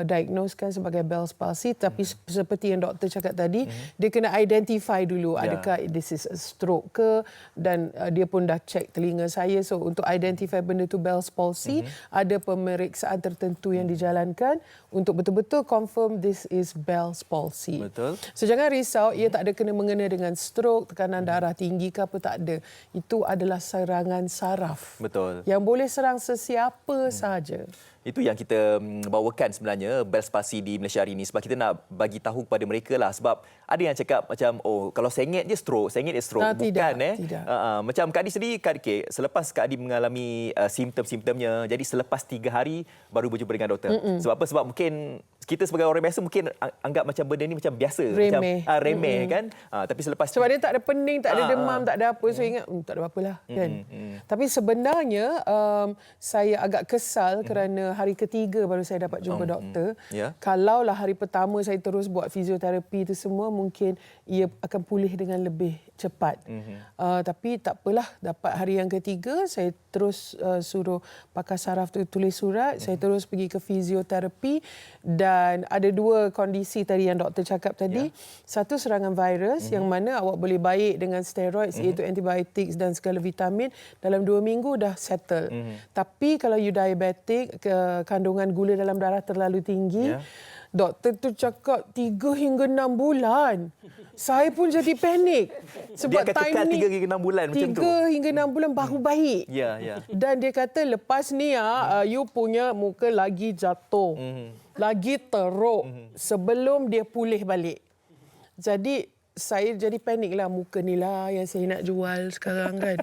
diagnosekan sebagai Bell's palsy. Tapi seperti yang doktor cakap tadi, dia kena identify dulu adakah this is a stroke ke, dan dia pun dah check telinga saya. So untuk identify benda tu Bell's palsy, ada pemeriksaan tertentu yang dijalankan untuk betul-betul confirm this is Bell's palsy. Betul. So jangan risau, ia tak ada kena mengena dengan stroke, tekanan darah tinggi ke apa, tak ada. Itu adalah serangan saraf. Betul. Yang boleh serang sesiapa sahaja. Itu yang kita bawakan sebenarnya Bell's palsy di Malaysia hari ini, sebab kita nak bagi tahu kepada mereka lah. Sebab ada yang cakap macam kalau sengit je stroke, bukan tidak. Macam Kak Adi sendiri, selepas Kak Adi mengalami simptom-simptomnya, jadi selepas 3 hari baru berjumpa dengan doktor. Sebab apa? Sebab mungkin kita sebagai orang biasa mungkin anggap macam benda ni macam biasa, remeh, macam remeh kan. Tapi selepas sebab dia tak ada pening, tak ada demam, tak ada apa, so ingat tak ada apa-apalah kan. Tapi sebenarnya saya agak kesal kerana hari ketiga baru saya dapat jumpa doktor. Kalaulah hari pertama saya terus buat fizioterapi itu semua, mungkin ia akan pulih dengan lebih cepat. Tapi tak apalah, dapat hari yang ketiga saya terus suruh pakar saraf tu tulis surat, saya terus pergi ke fizioterapi. Dan ada 2 kondisi tadi yang doktor cakap tadi. Satu, serangan virus yang mana awak boleh baik dengan steroid, iaitu antibiotik dan segala vitamin, dalam 2 minggu dah settle. Tapi kalau you diabetic, kandungan gula dalam darah terlalu tinggi, doktor tu cakap 3 hingga 6 bulan. Saya pun jadi panik. Sebab dia akan kekal 3 hingga 6 bulan macam tu. 3 hingga 6 bulan baru baik. Dan dia kata lepas ni you punya muka lagi jatuh. Lagi teruk sebelum dia pulih balik. Jadi saya jadi panik lah, muka ni lah yang saya nak jual sekarang kan.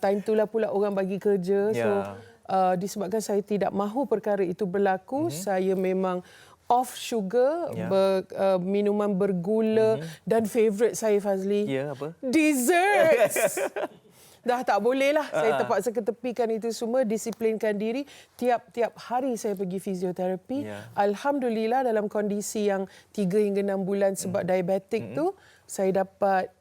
Time tu lah pula orang bagi kerja. So disebabkan saya tidak mahu perkara itu berlaku, saya memang off sugar, minuman bergula dan favourite saya, Fazli, apa? Desserts. Dah tak boleh lah. Saya terpaksa ketepikan itu semua, disiplinkan diri. Tiap-tiap hari saya pergi fizioterapi. Alhamdulillah dalam kondisi yang 3 hingga 6 bulan sebab diabetik tu, saya dapat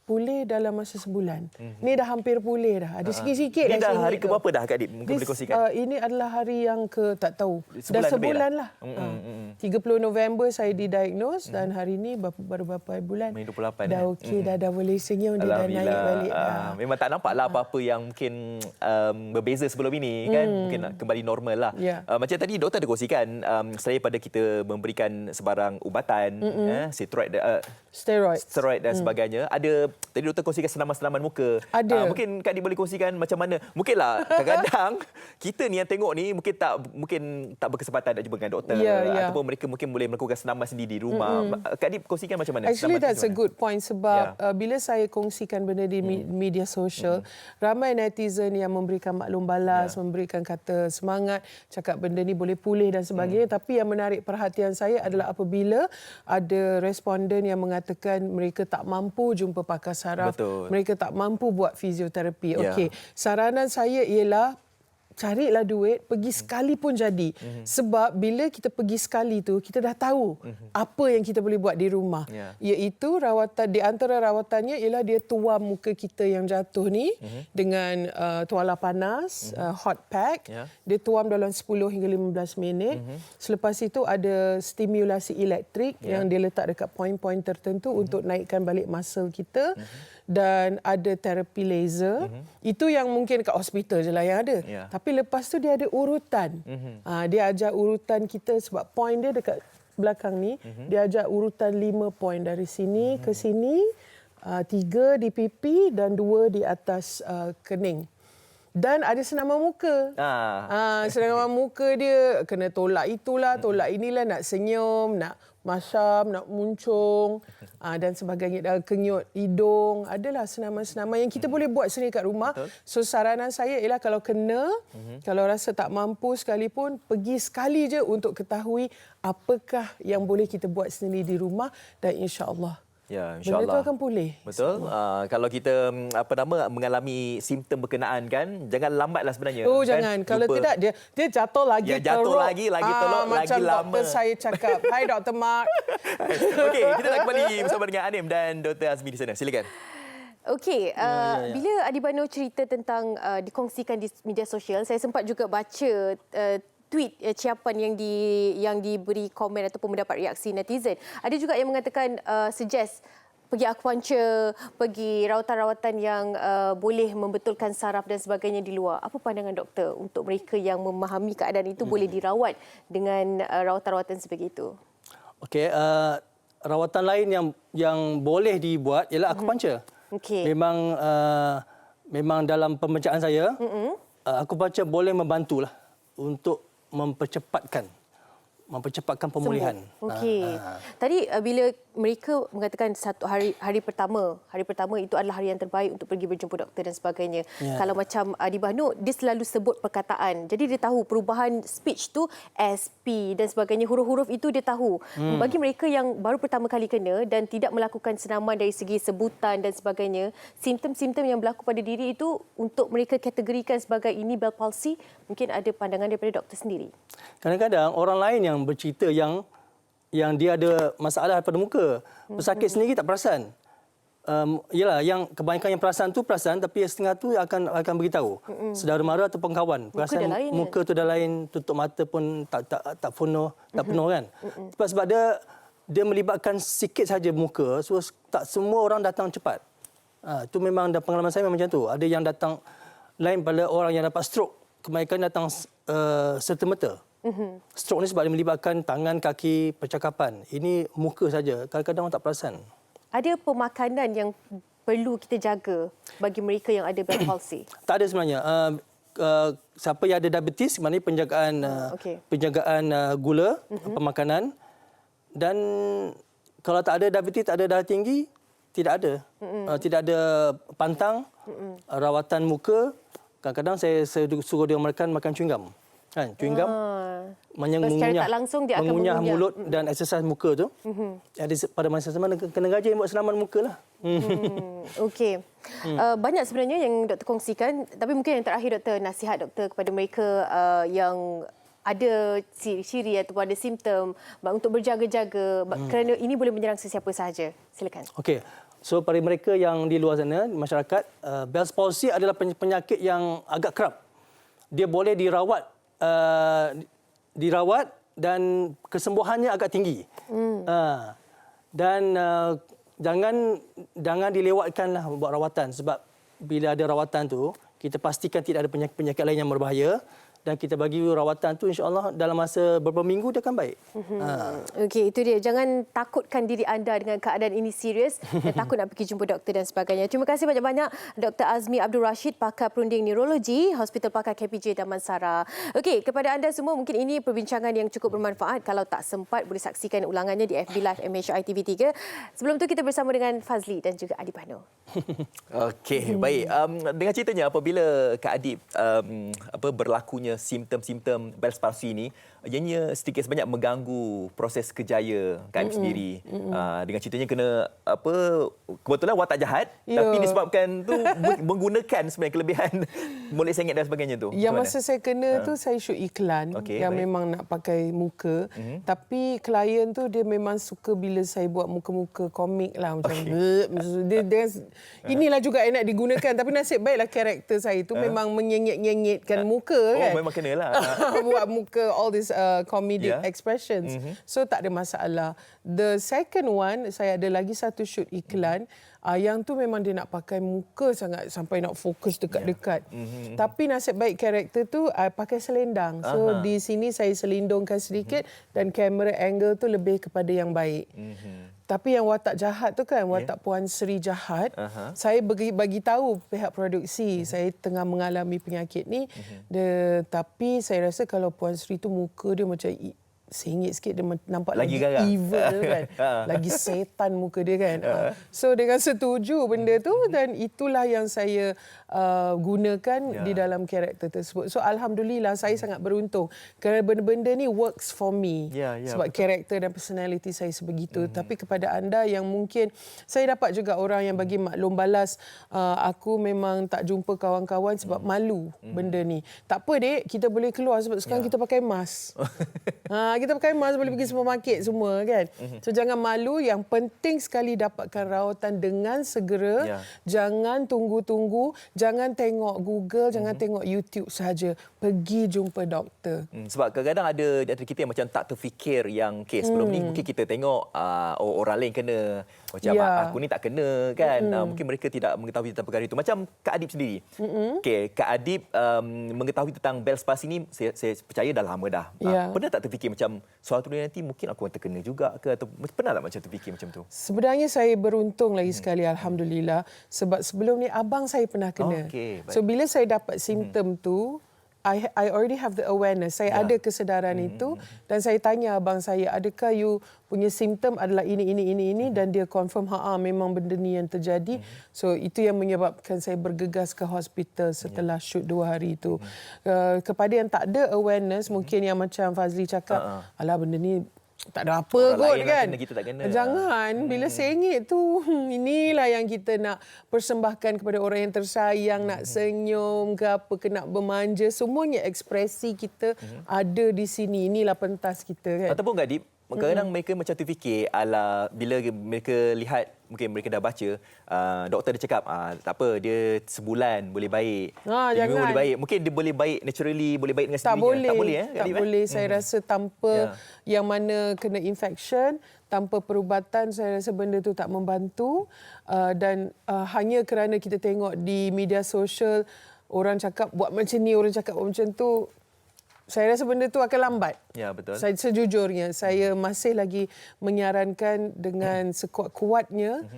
pulih dalam masa sebulan. Ni dah hampir pulih dah. Ada sikit-sikit. Ini dah hari ke berapa dah, Kak Adib? Mungkin boleh kongsikan. Ini adalah hari yang ke, tak tahu. Dah sebulan lah. 30 November saya didiagnose dan hari ini baru berapa bulan. Mei 28. Dah okey, dah boleh senyum, dia dah naik balik. Memang tak nampaklah apa-apa yang mungkin berbeza sebelum ini kan. Mungkin nak kembali normal lah. Macam tadi doktor ada kongsikan, selain pada kita memberikan sebarang ubatan, steroid dan sebagainya, ada tadi doktor kongsikan senaman-senaman muka. Ada. Mungkin Kak Di boleh kongsikan macam mana? Mungkinlah kadang-kadang kita ni yang tengok ni mungkin tak berkesempatan nak jumpa dengan doktor ataupun mereka mungkin boleh melakukan senaman sendiri di rumah. Kak Di kongsikan macam mana? Actually that's a good point sebab bila saya kongsikan benda di media sosial, ramai netizen yang memberikan maklum balas, memberikan kata semangat, cakap benda ni boleh pulih dan sebagainya. Tapi yang menarik perhatian saya adalah apabila ada responden yang mengatakan mereka tak mampu jumpa pakar saraf, mereka tak mampu buat fizioterapi. Okey, saranan saya ialah carilah duit, pergi sekali pun jadi. Sebab bila kita pergi sekali tu, kita dah tahu apa yang kita boleh buat di rumah. Iaitu rawatan, di antara rawatannya ialah dia tuam muka kita yang jatuh ni dengan tuala panas, hot pack. Dia tuam dalam 10 hingga 15 minit. Selepas itu ada stimulasi elektrik yang dia letak dekat poin-poin tertentu untuk naikkan balik muscle kita. Dan ada terapi laser. Itu yang mungkin kat hospital je lah yang ada. Tapi lepas tu dia ada urutan. Dia ajar urutan kita sebab poin dia dekat belakang ni. Dia ajar urutan 5 poin dari sini ke sini. 3 di pipi dan 2 di atas kening. Dan ada senaman muka. Senaman muka dia kena tolak itulah, tolak inilah, nak senyum, nak masam, nak muncung dan sebagainya, dan kenyut hidung. Adalah senaman-senaman yang kita boleh buat sendiri kat rumah. So saranan saya ialah kalau kena, kalau rasa tak mampu sekalipun, pergi sekali je untuk ketahui apakah yang boleh kita buat sendiri di rumah dan insya-Allah insya-Allah benda tu akan pulih. Betul. Kalau kita mengalami simptom berkenaan kan, jangan lambatlah sebenarnya. Jangan. Kalau tidak dia jatuh lagi, jatuh lagi teruk, macam lagi lama. Doktor saya cakap, "Hai Dr. Mark." Okey, kita nak kembali bersama dengan Anim dan Dr. Azmi di sana. Silakan. Okey, bila Adi Bano cerita tentang dikongsikan di media sosial, saya sempat juga baca tweet ciapan yang diberi komen ataupun mendapat reaksi netizen. Ada juga yang mengatakan suggest pergi akupuncture, pergi rawatan-rawatan yang boleh membetulkan saraf dan sebagainya di luar. Apa pandangan doktor untuk mereka yang memahami keadaan itu boleh dirawat dengan rawatan-rawatan seperti itu? Okey, rawatan lain yang boleh dibuat ialah akupuncture. Memang dalam pembacaan saya, akupuncture boleh membantulah untuk mempercepatkan pemulihan. Okey. Tadi bila mereka mengatakan hari pertama itu adalah hari yang terbaik untuk pergi berjumpa doktor dan sebagainya. Kalau macam Adi Bano, dia selalu sebut perkataan. Jadi dia tahu perubahan speech tu SP dan sebagainya, huruf-huruf itu dia tahu. Bagi mereka yang baru pertama kali kena dan tidak melakukan senaman dari segi sebutan dan sebagainya, simptom-simptom yang berlaku pada diri itu untuk mereka kategorikan sebagai ini Bell palsy, mungkin ada pandangan daripada doktor sendiri. Kadang-kadang orang lain yang bercerita yang dia ada masalah pada muka. Pesakit sendiri tak perasan. Yalah, yang kebanyakan yang perasan tapi setengah tu akan beritahu. Saudara mara ataupun kawan. Perasan muka tu dah lain, tutup mata pun tak penuh kan. Sebab dia melibatkan sikit saja muka, so tak semua orang datang cepat. Itu memang pengalaman saya memang macam tu. Ada yang datang lain pada orang yang dapat stroke. Kebanyakan datang serta-merta. Stroke ni sebab dia melibatkan tangan, kaki, percakapan. Ini muka saja. Kadang-kadang orang tak perasan. Ada pemakanan yang perlu kita jaga bagi mereka yang ada Bell palsy? Tak ada sebenarnya. Siapa yang ada diabetes, maknanya penjagaan gula, pemakanan. Dan kalau tak ada diabetes, tak ada darah tinggi, tidak ada. Tidak ada pantang, rawatan muka. Kadang-kadang saya suruh dia makan chewing gum. Chewing gum mengunyah mulut dan eksersis muka tu. Pada masa sama kena rajin buat senaman muka lah. Okey. Banyak sebenarnya yang doktor kongsikan, tapi mungkin yang terakhir doktor, nasihat doktor kepada mereka yang ada ciri-ciri atau ada simptom untuk berjaga-jaga kerana ini boleh menyerang sesiapa sahaja. Silakan. Okey. So pada mereka yang di luar sana, masyarakat, Bell palsy adalah penyakit yang agak kerap. Dia boleh dirawat dan kesembuhannya agak tinggi. Dan jangan dilewatkanlah buat rawatan, sebab bila ada rawatan tu kita pastikan tidak ada penyakit lain yang berbahaya dan kita bagi rawatan tu insya-Allah dalam masa beberapa minggu dia akan baik. Okey, itu dia. Jangan takutkan diri anda dengan keadaan ini serius dan takut nak pergi jumpa doktor dan sebagainya. Terima kasih banyak-banyak Dr. Azmi Abdul Rashid, pakar perunding neurologi, Hospital Pakar KPJ Damansara. Okey, kepada anda semua mungkin ini perbincangan yang cukup bermanfaat. Kalau tak sempat boleh saksikan ulangannya di FB Live MHI TV3. Sebelum tu kita bersama dengan Fazli dan juga Adib Hano. Okey, baik. Dengan ceritanya apabila Kak Adib berlakunya simptom-simptom Bell's palsy ini, ianya sedikit sebanyak mengganggu proses kerjaya Kak Adib sendiri. Dengan ceritanya kena kebetulan watak jahat, tapi disebabkan tu menggunakan sebenarnya kelebihan mulut sengit dan sebagainya tu. Yang masa saya kena tu saya shoot iklan yang memang nak pakai muka, tapi klien tu dia memang suka bila saya buat muka-muka komik lah macam dia inilah juga yang nak digunakan, tapi nasib baiklah karakter saya tu memang menyenyet-nyenyetkan muka kan. Memang kenalah. Buat muka all this comedic expressions. So tak ada masalah. The second one, saya ada lagi satu shoot iklan yang tu memang dia nak pakai muka sangat sampai nak fokus dekat-dekat. Tapi nasib baik karakter tu pakai selendang. So di sini saya selindungkan sedikit dan kamera angle tu lebih kepada yang baik. Tapi yang watak jahat tu kan, watak Puan Sri jahat, saya bagi tahu pihak produksi saya tengah mengalami penyakit ni. Tapi saya rasa kalau Puan Sri tu muka dia macam sengit sikit, dia nampak lagi evil kan. Lagi setan muka dia kan. So dengan setuju benda tu dan itulah yang saya gunakan di dalam karakter tersebut. So alhamdulillah saya sangat beruntung kerana benda-benda ni works for me. Sebab karakter dan personality saya sebegitu. Tapi kepada anda yang mungkin saya dapat juga orang yang bagi maklum balas, aku memang tak jumpa kawan-kawan sebab malu benda ni. Tak apa dek, kita boleh keluar sebab sekarang kita pakai mask. Kita pakai mask boleh pergi supermarket semua kan. So jangan malu, yang penting sekali dapatkan rawatan dengan segera. Jangan tunggu-tunggu, jangan tengok Google, jangan tengok YouTube sahaja. Pergi jumpa doktor. Sebab kadang-kadang ada di antara kita yang macam tak terfikir yang kes sebelum ni mungkin kita tengok orang lain kena, macam aku ni tak kena kan. Mungkin mereka tidak mengetahui tentang perkara itu. Macam Kak Adib sendiri. Kak Adib mengetahui tentang Bell's palsy ni saya percaya dah lama dah. Pernah tak terfikir macam suatu hari nanti mungkin aku akan terkena juga ke, atau pernah tak macam terfikir macam tu? Sebenarnya saya beruntung lagi sekali alhamdulillah, sebab sebelum ni abang saya pernah kena. So bila saya dapat simptom tu, I already have the awareness. Saya ada kesedaran itu dan saya tanya abang saya, adakah you punya simptom adalah ini dan dia confirm memang benda ni yang terjadi. So itu yang menyebabkan saya bergegas ke hospital setelah shoot 2 hari itu. Kepada yang tak ada awareness, mungkin yang macam Fazli cakap, alah benda ni tak ada apa kot kan. Kita tak kena. Jangan. Bila sengit tu, inilah yang kita nak persembahkan kepada orang yang tersayang, nak senyum ke apa, ke nak bermanja. Semuanya ekspresi kita ada di sini. Inilah pentas kita kan. Ataupun Kak Adib, kadang-kadang mereka macam terfikir bila mereka lihat, mungkin mereka dah baca, doktor dia cakap tak apa, dia sebulan boleh baik, 3 minggu boleh baik. Mungkin dia boleh baik naturally, boleh baik dengan sendirinya. Tak boleh. Tak boleh. Saya rasa tanpa yang mana kena infection, tanpa perubatan, saya rasa benda tu tak membantu. Dan hanya kerana kita tengok di media sosial, orang cakap buat macam ni, orang cakap buat macam tu, saya rasa benda tu akan lambat. Ya, betul. Sejujurnya, saya masih lagi menyarankan dengan sekuat-kuatnya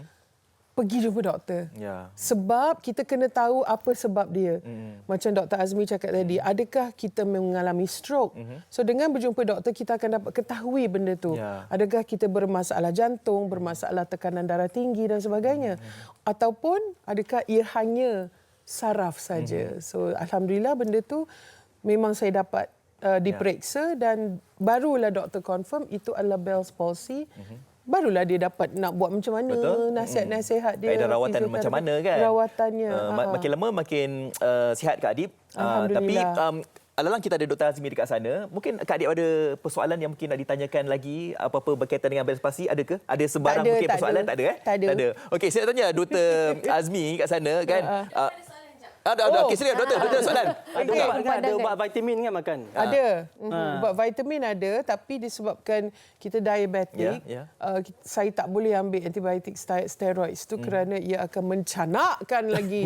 pergi jumpa doktor. Sebab kita kena tahu apa sebab dia. Macam Dr. Azmi cakap tadi, adakah kita mengalami stroke? So dengan berjumpa doktor, kita akan dapat ketahui benda tu. Adakah kita bermasalah jantung, bermasalah tekanan darah tinggi dan sebagainya? Ataupun adakah ia hanya saraf saja? So alhamdulillah benda tu memang saya dapat diperiksa dan barulah doktor confirm itu adalah Bell's palsy. Barulah dia dapat nak buat macam mana, nasihat-nasihat dia. Kaedah rawatan macam mana kan? Rawatannya. Makin lama makin sihat Kak Adib. Tapi alalang kita ada Dr. Azmi dekat sana. Mungkin Kak Adib ada persoalan yang mungkin nak ditanyakan lagi, apa-apa berkaitan dengan Bell's palsy, ada ke? Ada sebarang persoalan? Tak ada. Tak ada. Okey, saya nak tanya Dr. Azmi kat sana kan. Okey, silakan doktor. Doktor soalan. Ada ubat vitamin kan makan? Ada. Ubat vitamin ada, tapi disebabkan kita diabetik, saya tak boleh ambil antibiotik steroid itu kerana ia akan mencanakkan lagi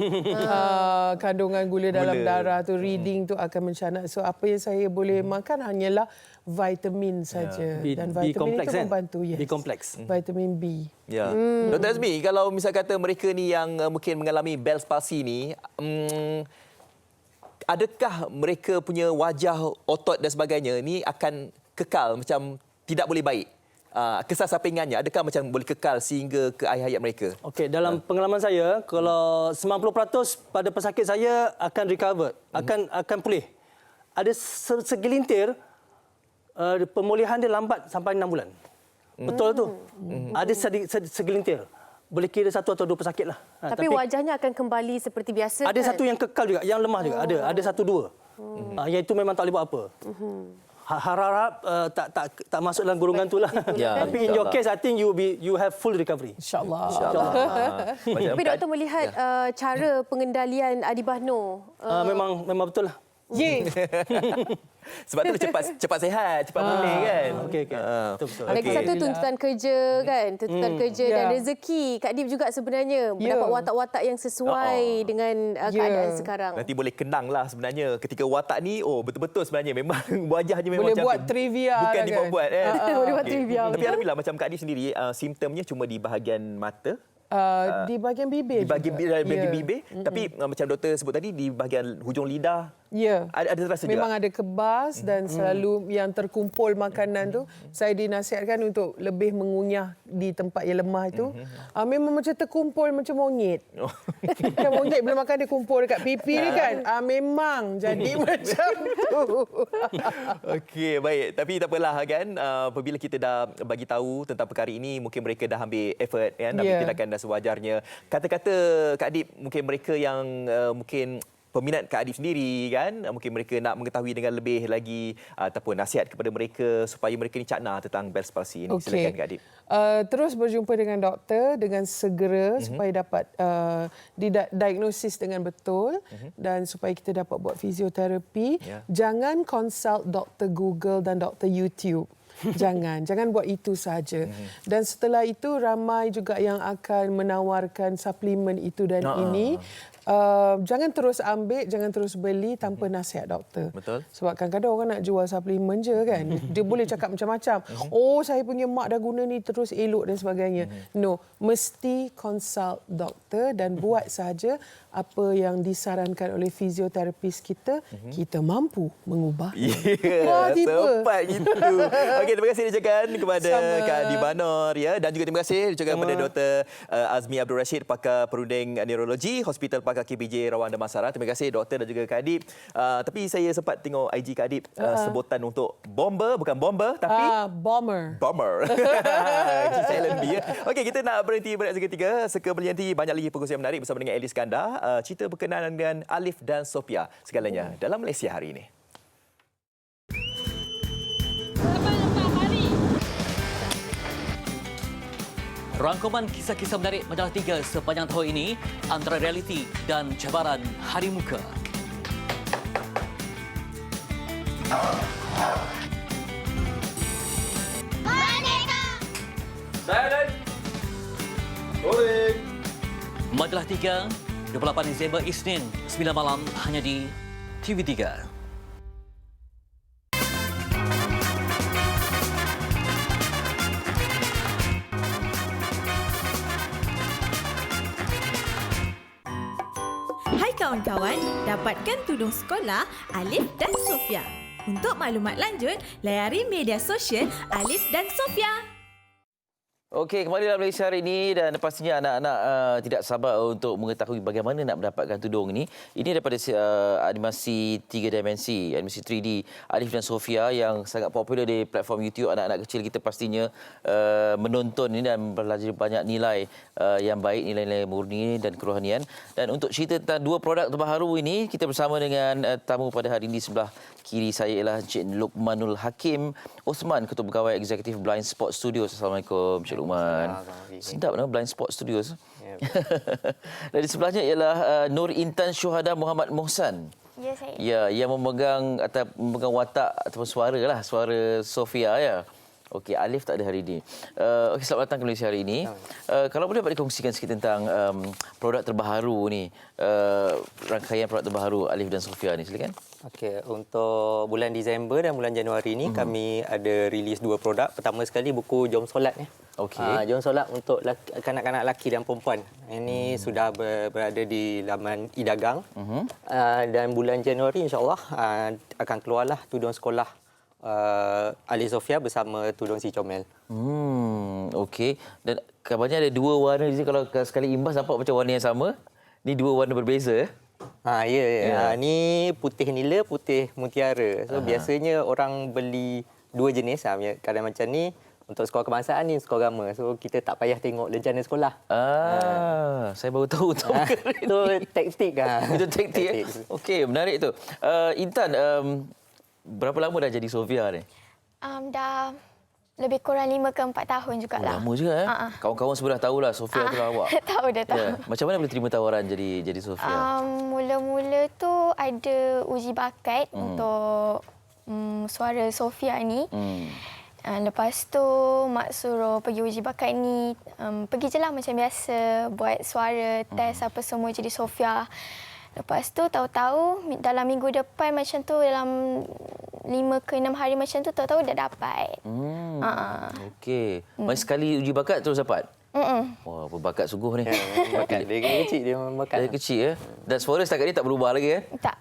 kandungan gula dalam darah tu, reading tu akan mencanak. So apa yang saya boleh makan hanyalah vitamin saja. Dan vitamin itu membantu. B kompleks. Vitamin B. Ya. Dr. Azmi, kalau misal kata mereka ni yang mungkin mengalami Bell's palsy ni, adakah mereka punya wajah, otot dan sebagainya ni akan kekal macam tidak boleh baik? Kesal sampingannya adakah macam boleh kekal sehingga ke akhir hayat mereka? Okey, dalam pengalaman saya, kalau 90% pada pesakit saya akan recover, akan pulih. Ada segelintir pemulihan dia lambat sampai 6 bulan. Betul tu. Ada segelintir. Boleh kira 1 atau 2 pesakit lah. Tapi wajahnya akan kembali seperti biasa. Ada kan? satu yang kekal juga, yang lemah juga. Ada 1-2. Yang itu memang tak boleh buat apa. Harap tak masuk dalam golongan tu lah. Tapi in your case, I think you have full recovery. InsyaAllah. Tapi doktor melihat cara pengendalian Adibah Noor. Memang betul lah. Sebab tu cepat sihat, cepat pulih kan. Okey. Betul. Lagi satu tuntutan kerja kan, tuntutan kerja dan rezeki. Kak Dip juga sebenarnya mendapat watak-watak yang sesuai dengan keadaan sekarang. Nanti boleh kenang lah sebenarnya ketika watak ni, betul-betul sebenarnya memang wajahnya memang boleh macam buat trivia bukan dibuat-buat kan. Boleh buat trivia. Tapi alhamdulillah macam Kak Dip sendiri, simptomnya cuma di bahagian mata. Di bahagian bibir. Di bahagian bibir. Tapi macam doktor sebut tadi, di bahagian hujung lidah. Ya. Ada terasa juga. Memang ada kebas dan selalu yang terkumpul makanan tu, saya dinasihatkan untuk lebih mengunyah di tempat yang lemah itu. Memang macam terkumpul macam monyet. Macam monyet bila makan dia kumpul dekat pipi ni kan. Memang jadi macam tu. Okey, baik. Tapi tak apalah kan. Apabila kita dah bagi tahu tentang perkara ini, mungkin mereka dah ambil effort kan, ambil tindakan dah sewajarnya. Kata-kata Kak Adib, mungkin mereka yang mungkin peminat Kak Adib sendiri kan, mungkin mereka nak mengetahui dengan lebih lagi ataupun nasihat kepada mereka supaya mereka ni cakna tentang Bell's palsy ini. Silakan Kak Adib. Terus berjumpa dengan doktor dengan segera supaya dapat diagnosis dengan betul dan supaya kita dapat buat fisioterapi. Jangan consult doktor Google dan doktor YouTube. Jangan buat itu saja. Dan setelah itu ramai juga yang akan menawarkan suplemen itu dan ini. Jangan terus ambil, jangan terus beli tanpa nasihat doktor. Betul. Sebab kadang-kadang orang nak jual suplemen je kan. Dia boleh cakap macam-macam. Saya punya mak dah guna ni terus elok dan sebagainya. No, mesti consult doktor dan buat saja apa yang disarankan oleh fisioterapis kita, kita mampu mengubah. Sempat gitu. Okey, terima kasih diucapkan kepada Kak Adibah Noor ya, dan juga terima kasih diucapkan kepada Dr. Azmi Abdul Rashid, pakar perunding neurologi Hospital Pakar KBJ Rawang Damansara. Terima kasih doktor dan juga Kak Adib. Tapi saya sempat tengok IG Kak Adib, sebutan untuk bomber, bukan bomber tapi bomber. Silent B ya. Okey, kita nak berhenti berehat seketika. Sekembalian nanti banyak lagi perkongsian menarik bersama dengan Elis Kandar. Cerita berkenaan dengan Alif dan Sofia, segalanya dalam Malaysia hari ini. Rangkuman kisah-kisah menarik Majalah 3 sepanjang tahun ini antara realiti dan cabaran hari muka. Silent. Rolling. Majalah 3, 28 Disember Isnin, 9 malam hanya di TV3. Hai kawan-kawan, dapatkan tudung sekolah Alif dan Sofia. Untuk maklumat lanjut, layari media sosial Alif dan Sofia. Okey, kembali dalam Malaysia hari ini dan pastinya anak-anak tidak sabar untuk mengetahui bagaimana nak mendapatkan tudung ini. Ini daripada animasi 3 dimensi, animasi 3D Alif dan Sofia yang sangat popular di platform YouTube. Anak-anak kecil kita pastinya menonton ini dan belajar banyak nilai yang baik, nilai-nilai murni dan kerohanian. Dan untuk cerita tentang 2 produk terbaru ini, kita bersama dengan tamu pada hari ini. Sebelah kiri saya ialah Encik Luqmanul Hakim Osman, Ketua Pegawai Eksekutif Blind Sport Studios. Assalamualaikum, Encik Lukman. Sedap nama Blind Spot Studios. Dan di sebelahnya ialah Nur Intan Syuhada Muhammad Mohsan. Ya, saya. Ya, yang memegang watak ataupun suara Sofia ya. Okey, Alif tak ada hari ini. Okey, selamat datang ke Malaysia hari ini. Kalau boleh dapat dikongsikan sikit tentang produk terbaru ni, rangkaian produk terbaru Alif dan Sofia ni, silakan. Okey, untuk bulan Disember dan bulan Januari ni kami ada rilis 2 produk. Pertama sekali buku Jom Solat ni. Okey. Jom Solat untuk kanak-kanak lelaki dan perempuan. Ini sudah berada di laman e-dagang. Dan bulan Januari insya-Allah akan keluarlah tudung sekolah Alif Sofia bersama tudung si Comel. Okey. Dan kabarnya ada 2 warna di sini, kalau sekali imbas nampak macam warna yang sama. Ni 2 warna berbeza. Ya. Ni putih nila, putih mutiara. So biasanya orang beli 2 jenis. Kadang macam ni untuk sekolah kebangsaan, ni sekolah agama. So kita tak payah tengok lejana sekolah. Saya baru tahu tu. Itu taktik Itu taktik. Okey, menarik tu. Intan, berapa lama dah jadi Sofia ni? Dah lebih kurang 5 ke 4 tahun jugalah. Lama juga Kawan-kawan semua dah tahulah Sofia tu awak. Tahu. Macam mana boleh terima tawaran jadi Sofia? Mula-mula tu ada uji bakat untuk suara Sofia ni. Lepas tu mak suruh pergi uji bakat ni. Pergi je lah macam biasa, buat suara, test apa semua jadi Sofia. Lepas tu tahu-tahu dalam minggu depan macam tu, dalam 5 ke 6 hari macam tu, tahu-tahu dah dapat. Okey. Masa sekali uji bakat terus dapat? Wah, berbakat sungguh ni. Bakat dari kecil dia membakat. Dari kecil ya. Dan suara setakat ni tak berubah lagi Tak.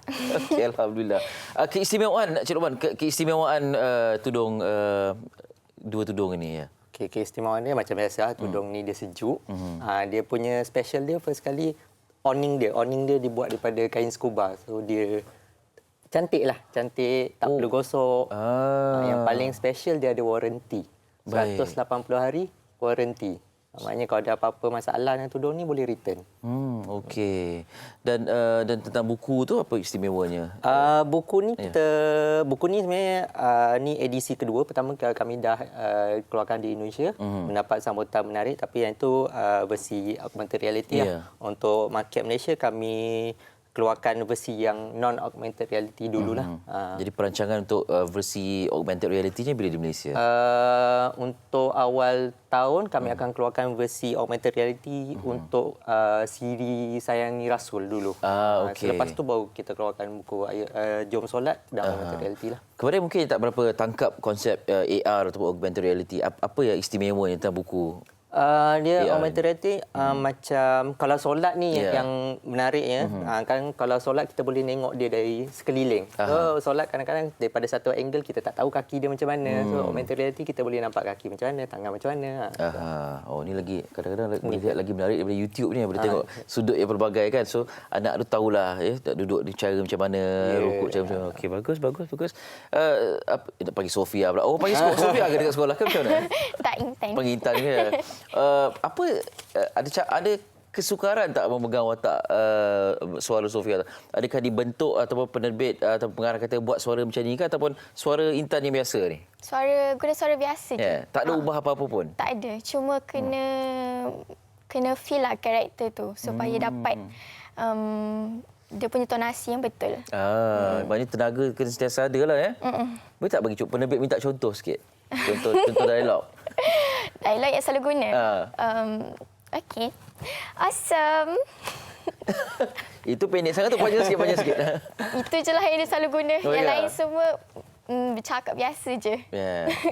Okey, alhamdulillah. Keistimewaan Cik Lukman, keistimewaan tudung 2 tudung ini ya. Okey, keistimewaan dia macam biasa, tudung ni dia sejuk. Dia punya special dia first kali awning dia dibuat daripada kain scuba. So dia cantik, tak perlu gosok. Yang paling special dia ada warranty. 180 hari warranty. Maknanya kalau ada apa-apa masalah dengan tudung ni boleh return. Okey. Dan tentang buku tu apa istimewanya? Buku ni sebenarnya ni edisi kedua. Pertama kami dah keluarkan di Indonesia, mendapat sambutan menarik, tapi yang itu versi augmented reality lah. Untuk market Malaysia kami keluarkan versi yang non-augmented reality dululah. Jadi perancangan untuk versi augmented reality-nya bila di Malaysia? Untuk awal tahun kami akan keluarkan versi augmented reality untuk siri Sayangi Rasul dulu. Selepas tu baru kita keluarkan buku Jom Solat dan augmented reality lah. Kepada mungkin tak berapa tangkap konsep AR ataupun augmented reality. Apa yang istimewanya tentang buku? Dia augmented reality macam kalau solat ni yang menariknya, kan kalau solat kita boleh tengok dia dari sekeliling. So solat kadang-kadang daripada satu angle kita tak tahu kaki dia macam mana. So augmented reality kita boleh nampak kaki macam mana, tangan macam mana. Ni lagi kadang-kadang boleh lihat lagi menarik daripada YouTube ni, boleh tengok sudut yang pelbagai kan. So anak tu tahulah duduk di cara macam mana, rukuk cara macam mana. Okey, bagus. Nak panggil Sofia pula. Panggil Sofia ke dekat sekolah ke macam mana? Tak, Intan. Panggil Intan ke? Ada kesukaran tak memegang watak suara Sofia? Adakah dibentuk ataupun penerbit atau pengarah kata buat suara macam ni ke, ataupun suara Intan yang biasa ni? Guna suara biasa je. Tak ada ubah apa-apa pun? Tak ada. Cuma kena feel lah karakter tu supaya dapat dia punya tonasi yang betul. Maknanya tenaga kena sentiasa ada lah ya? Boleh tak bagi penerbit minta contoh sikit? Contoh dialog. Dialog yang selalu guna? Okey. Awesome. Itu pendek sangat tu, panjang sikit. Itu je lah yang dia selalu guna. Yang lain semua bercakap biasa je.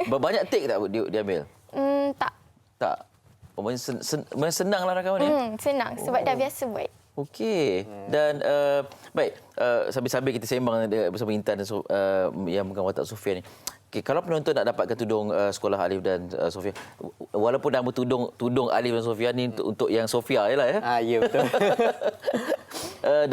Banyak take tak dia ambil? Tak. Senang lah rakaman ni? Senang sebab dah biasa buat. Okey. Dan baik, sambil-sambil kita sembang bersama Intan yang memegang watak Sofia ni. Okay, kalau penonton nak dapatkan tudung sekolah Alif dan Sofia, walaupun nama tudung Alif dan Sofia ni untuk yang Sofia je lah ya? Ya, betul.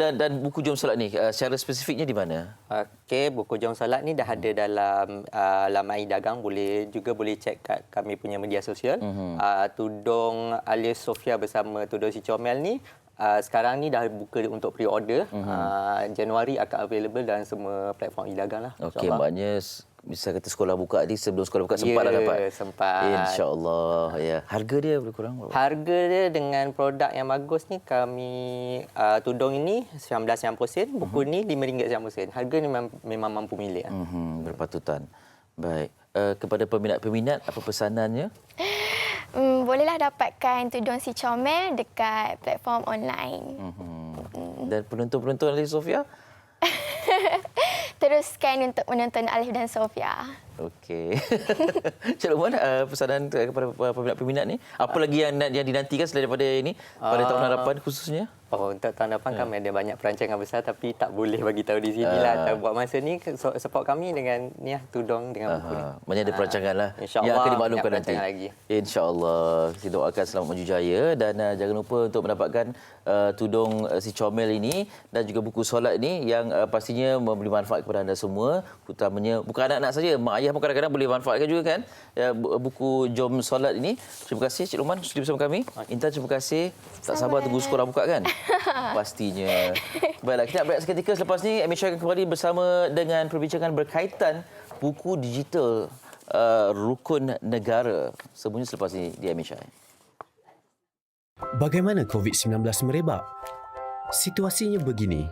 Dan buku Jom Solat ni, secara spesifiknya di mana? Okey, buku Jom Solat ni dah ada dalam laman e-dagang. Boleh cek kat kami punya media sosial. Tudung Alif Sofia bersama tudung si Comel ni, sekarang ni dah buka untuk pre-order. Januari akan available dalam semua platform e-dagang lah. Okey, maknanya bisa kata sekolah buka ni, sebelum sekolah buka sempat dah dapat? Sempat. InsyaAllah. Ya. Harga dia lebih kurang berapa? Harga dia dengan produk yang bagus ni, kami tudung ini RM19.90, buku ni RM5.90. Harga ni memang mampu milik. Berpatutan. Baik. Kepada peminat-peminat, apa pesanannya? Bolehlah dapatkan tudung si comel dekat platform online. Dan penonton-penonton Alif Sofia? Teruskan untuk menonton Alif dan Sofia. Okey. Cik Luqman, pesanan kepada peminat-peminat ni, apa lagi yang dinantikan selain daripada ini pada tahun hadapan khususnya? Untuk tahun depan kami ada banyak perancangan besar tapi tak boleh bagi tahu di sinilah. Buat masa ni support kami dengan ni tudung dengan buku ni. Banyak ada perancangan lah InsyaAllah yang akan dimaklumkan nanti. Lagi. InsyaAllah. Kita doakan selamat maju jaya dan jangan lupa untuk mendapatkan tudung si comel ini dan juga buku solat ini yang pastinya memberi manfaat kepada anda semua, terutamanya bukan anak-anak saja, mak ayah pun kadang-kadang boleh manfaatkan juga kan buku Jom Solat ini. Terima kasih Cik Luqman sudi bersama kami. Intan, terima kasih. Tak sabar tunggu sekolah buka kan? Pastinya. Baiklah, kita nak break seketika. Selepas ni Amy Shah akan kembali bersama dengan perbincangan berkaitan buku digital Rukun Negara. Semuanya selepas ini di Amy Shah. Bagaimana COVID-19 merebak? Situasinya begini.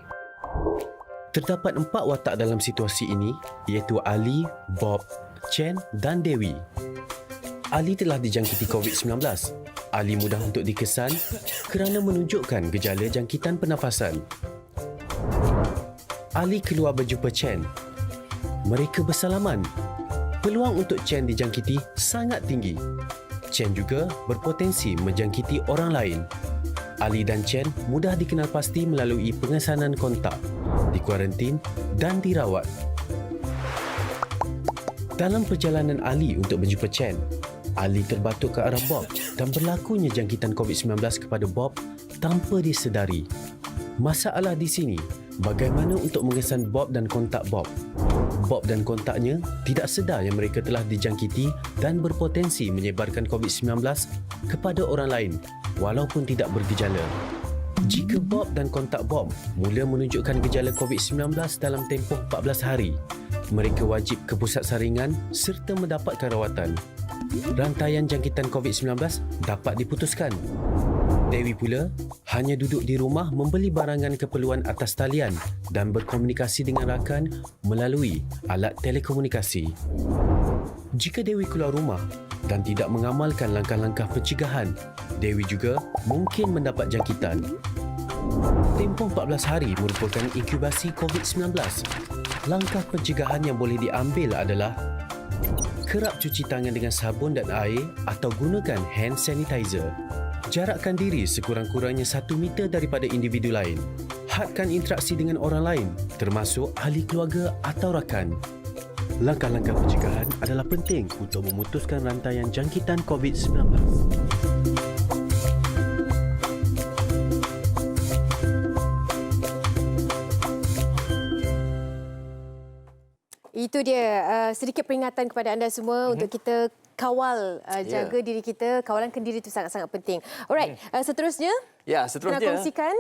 Terdapat 4 watak dalam situasi ini, iaitu Ali, Bob, Chen dan Dewi. Ali telah dijangkiti COVID-19. Ali mudah untuk dikesan kerana menunjukkan gejala jangkitan pernafasan. Ali keluar berjumpa Chen. Mereka bersalaman. Peluang untuk Chen dijangkiti sangat tinggi. Chen juga berpotensi menjangkiti orang lain. Ali dan Chen mudah dikenal pasti melalui pengesanan kontak, dikuarantin dan dirawat. Dalam perjalanan Ali untuk berjumpa Chen, Ali terbatuk ke arah Bob dan berlakunya jangkitan COVID-19 kepada Bob tanpa disedari. Masalah di sini, bagaimana untuk mengesan Bob dan kontak Bob? Bob dan kontaknya tidak sedar yang mereka telah dijangkiti dan berpotensi menyebarkan COVID-19 kepada orang lain walaupun tidak bergejala. Jika Bob dan kontak Bob mula menunjukkan gejala COVID-19 dalam tempoh 14 hari, mereka wajib ke pusat saringan serta mendapatkan rawatan. Rantaian jangkitan COVID-19 dapat diputuskan. Dewi pula hanya duduk di rumah membeli barangan keperluan atas talian dan berkomunikasi dengan rakan melalui alat telekomunikasi. Jika Dewi keluar rumah dan tidak mengamalkan langkah-langkah pencegahan, Dewi juga mungkin mendapat jangkitan. Tempoh 14 hari merupakan inkubasi COVID-19. Langkah pencegahan yang boleh diambil adalah kerap cuci tangan dengan sabun dan air atau gunakan hand sanitizer. Jarakkan diri sekurang-kurangnya 1 meter daripada individu lain. Hadkan interaksi dengan orang lain, termasuk ahli keluarga atau rakan. Langkah-langkah pencegahan adalah penting untuk memutuskan rantaian jangkitan COVID-19. Itu dia sedikit peringatan kepada anda semua untuk kita kawal, jaga diri kita. Kawalan diri itu sangat-sangat penting. Alright, seterusnya. Ya, seterusnya kita nak kongsikan.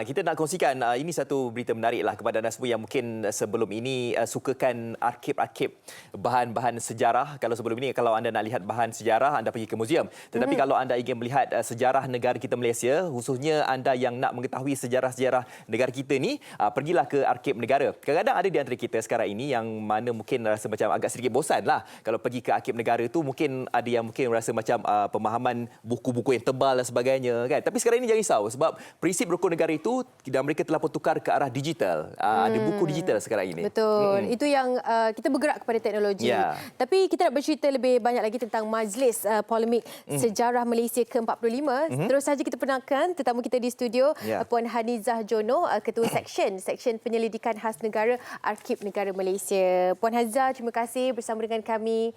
Kita nak kongsikan ini satu berita menariklah kepada anda semua yang mungkin sebelum ini sukakan arkib-arkib bahan-bahan sejarah. Kalau sebelum ini kalau anda nak lihat bahan sejarah, anda pergi ke muzium. Tetapi kalau anda ingin melihat sejarah negara kita Malaysia, khususnya anda yang nak mengetahui sejarah-sejarah negara kita ni, pergilah ke arkib negara. Kadang-kadang ada di antara kita sekarang ini yang mana mungkin rasa macam agak sedikit bosanlah kalau pergi ke arkib negara tu. Mungkin ada yang mungkin rasa macam pemahaman buku-buku yang tebal dan sebagainya kan. Tapi sekarang ini jangan risau sebab prinsip rukun negara itu dan mereka telah bertukar ke arah digital. Ada buku digital sekarang ini. Betul. Itu yang kita bergerak kepada teknologi. Tapi kita nak bercerita lebih banyak lagi tentang Majlis Polemik Sejarah Malaysia ke-45. Terus saja kita perkenalkan tetamu kita di studio, Puan Hanizah Jono, Ketua Seksyen Penyelidikan Khas Negara Arkib Negara Malaysia. Puan Hanizah, terima kasih bersama dengan kami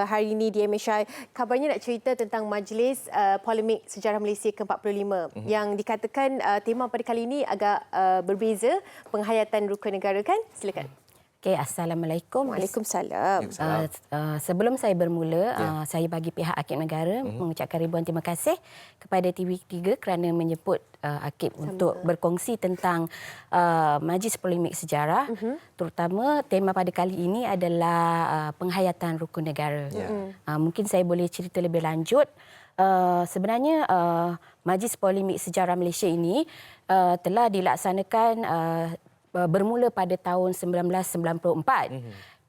hari ini di MSI. Kabarnya nak cerita tentang Majlis Polemik Sejarah Malaysia ke-45 yang dikatakan tema pada kali ini agak berbeza, penghayatan rukun negara kan? Silakan. Okay, Assalamualaikum. Waalaikumsalam. Sebelum saya bermula, saya bagi pihak Akib Negara mengucapkan ribuan terima kasih kepada TV3 kerana menyebut Akib untuk berkongsi tentang Majlis Polemik Sejarah. Terutama tema pada kali ini adalah penghayatan rukun negara. Mungkin saya boleh cerita lebih lanjut. Sebenarnya Majlis Polemik Sejarah Malaysia ini telah dilaksanakan bermula pada tahun 1994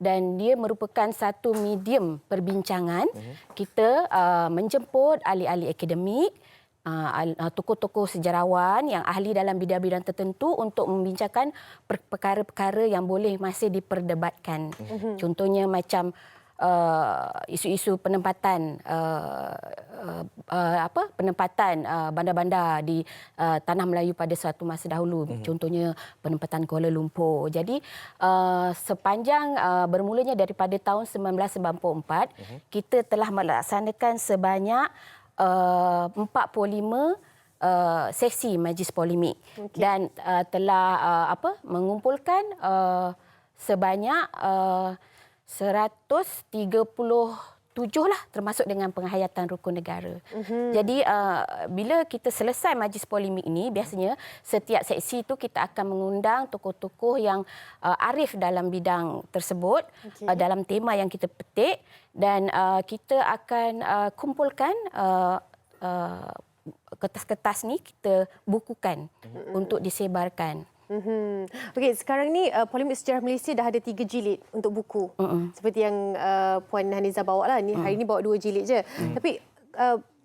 dan dia merupakan satu medium perbincangan. Kita menjemput ahli-ahli akademik, tokoh-tokoh sejarawan yang ahli dalam bidang-bidang tertentu untuk membincangkan perkara-perkara yang boleh masih diperdebatkan. Contohnya macam isu-isu penempatan penempatan bandar-bandar di tanah Melayu pada suatu masa dahulu. Contohnya penempatan Kuala Lumpur. Jadi sepanjang bermulanya daripada tahun 1994, kita telah melaksanakan sebanyak 45 sesi majlis polemik dan telah mengumpulkan sebanyak 137 lah, termasuk dengan penghayatan rukun negara. Jadi bila kita selesai majlis polemik ini, biasanya setiap seksi itu kita akan mengundang tokoh-tokoh yang arif dalam bidang tersebut, dalam tema yang kita petik, dan kita akan kumpulkan kertas-kertas ni, kita bukukan untuk disebarkan. Okey, sekarang ni Polemik Sejarah Malaysia dah ada 3 jilid untuk buku. Seperti yang Puan Haniza bawa lah. Hari ni bawa 2 jilid je. Tapi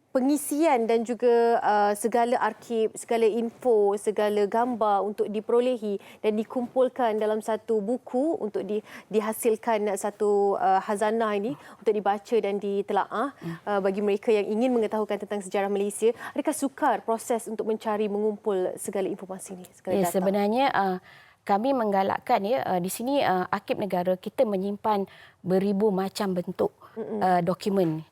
pengisian dan juga segala arsip, segala info, segala gambar untuk diperolehi dan dikumpulkan dalam satu buku untuk dihasilkan satu khazanah ini untuk dibaca dan ditelaah bagi mereka yang ingin mengetahukan tentang sejarah Malaysia. Adakah sukar proses untuk mencari, mengumpul segala informasi ini? Segala data? Sebenarnya kami menggalakkan di sini Akib Negara kita menyimpan beribu macam bentuk dokumen,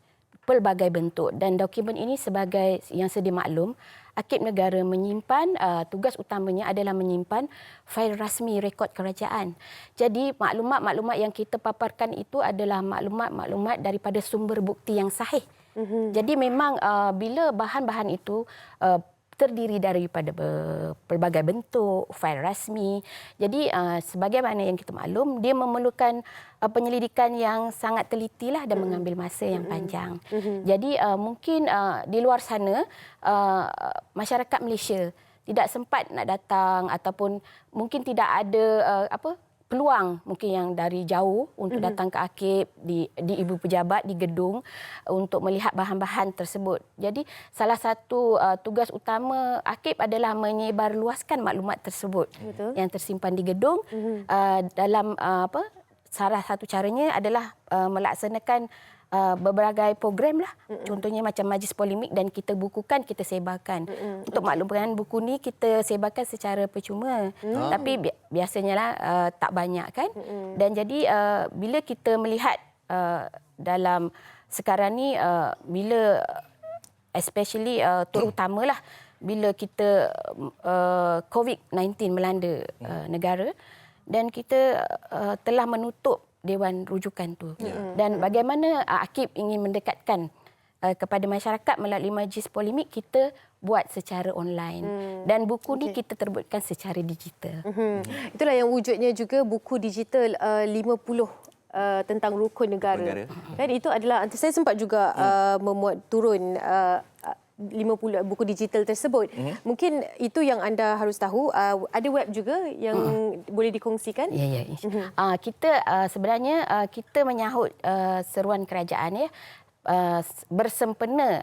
pelbagai bentuk, dan dokumen ini sebagai yang sedia maklum, Akib Negara menyimpan, tugas utamanya adalah menyimpan fail rasmi rekod kerajaan. Jadi maklumat-maklumat yang kita paparkan itu adalah maklumat-maklumat daripada sumber bukti yang sahih. Jadi memang bila bahan-bahan itu terdiri daripada pelbagai bentuk, fail rasmi. Jadi sebagaimana yang kita maklum, dia memerlukan penyelidikan yang sangat telitilah dan mengambil masa yang panjang. Jadi mungkin di luar sana masyarakat Malaysia tidak sempat nak datang ataupun mungkin tidak ada peluang mungkin yang dari jauh untuk datang ke Akib di ibu pejabat di gedung untuk melihat bahan-bahan tersebut. Jadi salah satu tugas utama Akib adalah menyebarluaskan maklumat tersebut yang tersimpan di gedung. Dalam salah satu caranya adalah melaksanakan berbagai program lah. Contohnya macam majlis polemik, dan kita bukukan, kita sebarkan. Untuk maklumkan, buku ni kita sebarkan secara percuma. Tapi biasanya lah tak banyak kan. Dan jadi bila kita melihat dalam sekarang ni, bila especially terutamalah bila kita COVID-19 melanda negara, dan kita telah menutup Dewan Rujukan tu. Dan bagaimana Akib ingin mendekatkan kepada masyarakat melalui majlis polemik, kita buat secara online. Dan buku ni kita terbitkan secara digital. Itulah yang wujudnya juga buku digital 50 tentang rukun negara. Dan itu adalah, saya sempat juga memuat turun 50 buku digital tersebut. Mungkin itu yang anda harus tahu. Ada web juga yang boleh dikongsikan? Ya. Kita sebenarnya kita menyahut seruan kerajaan bersempena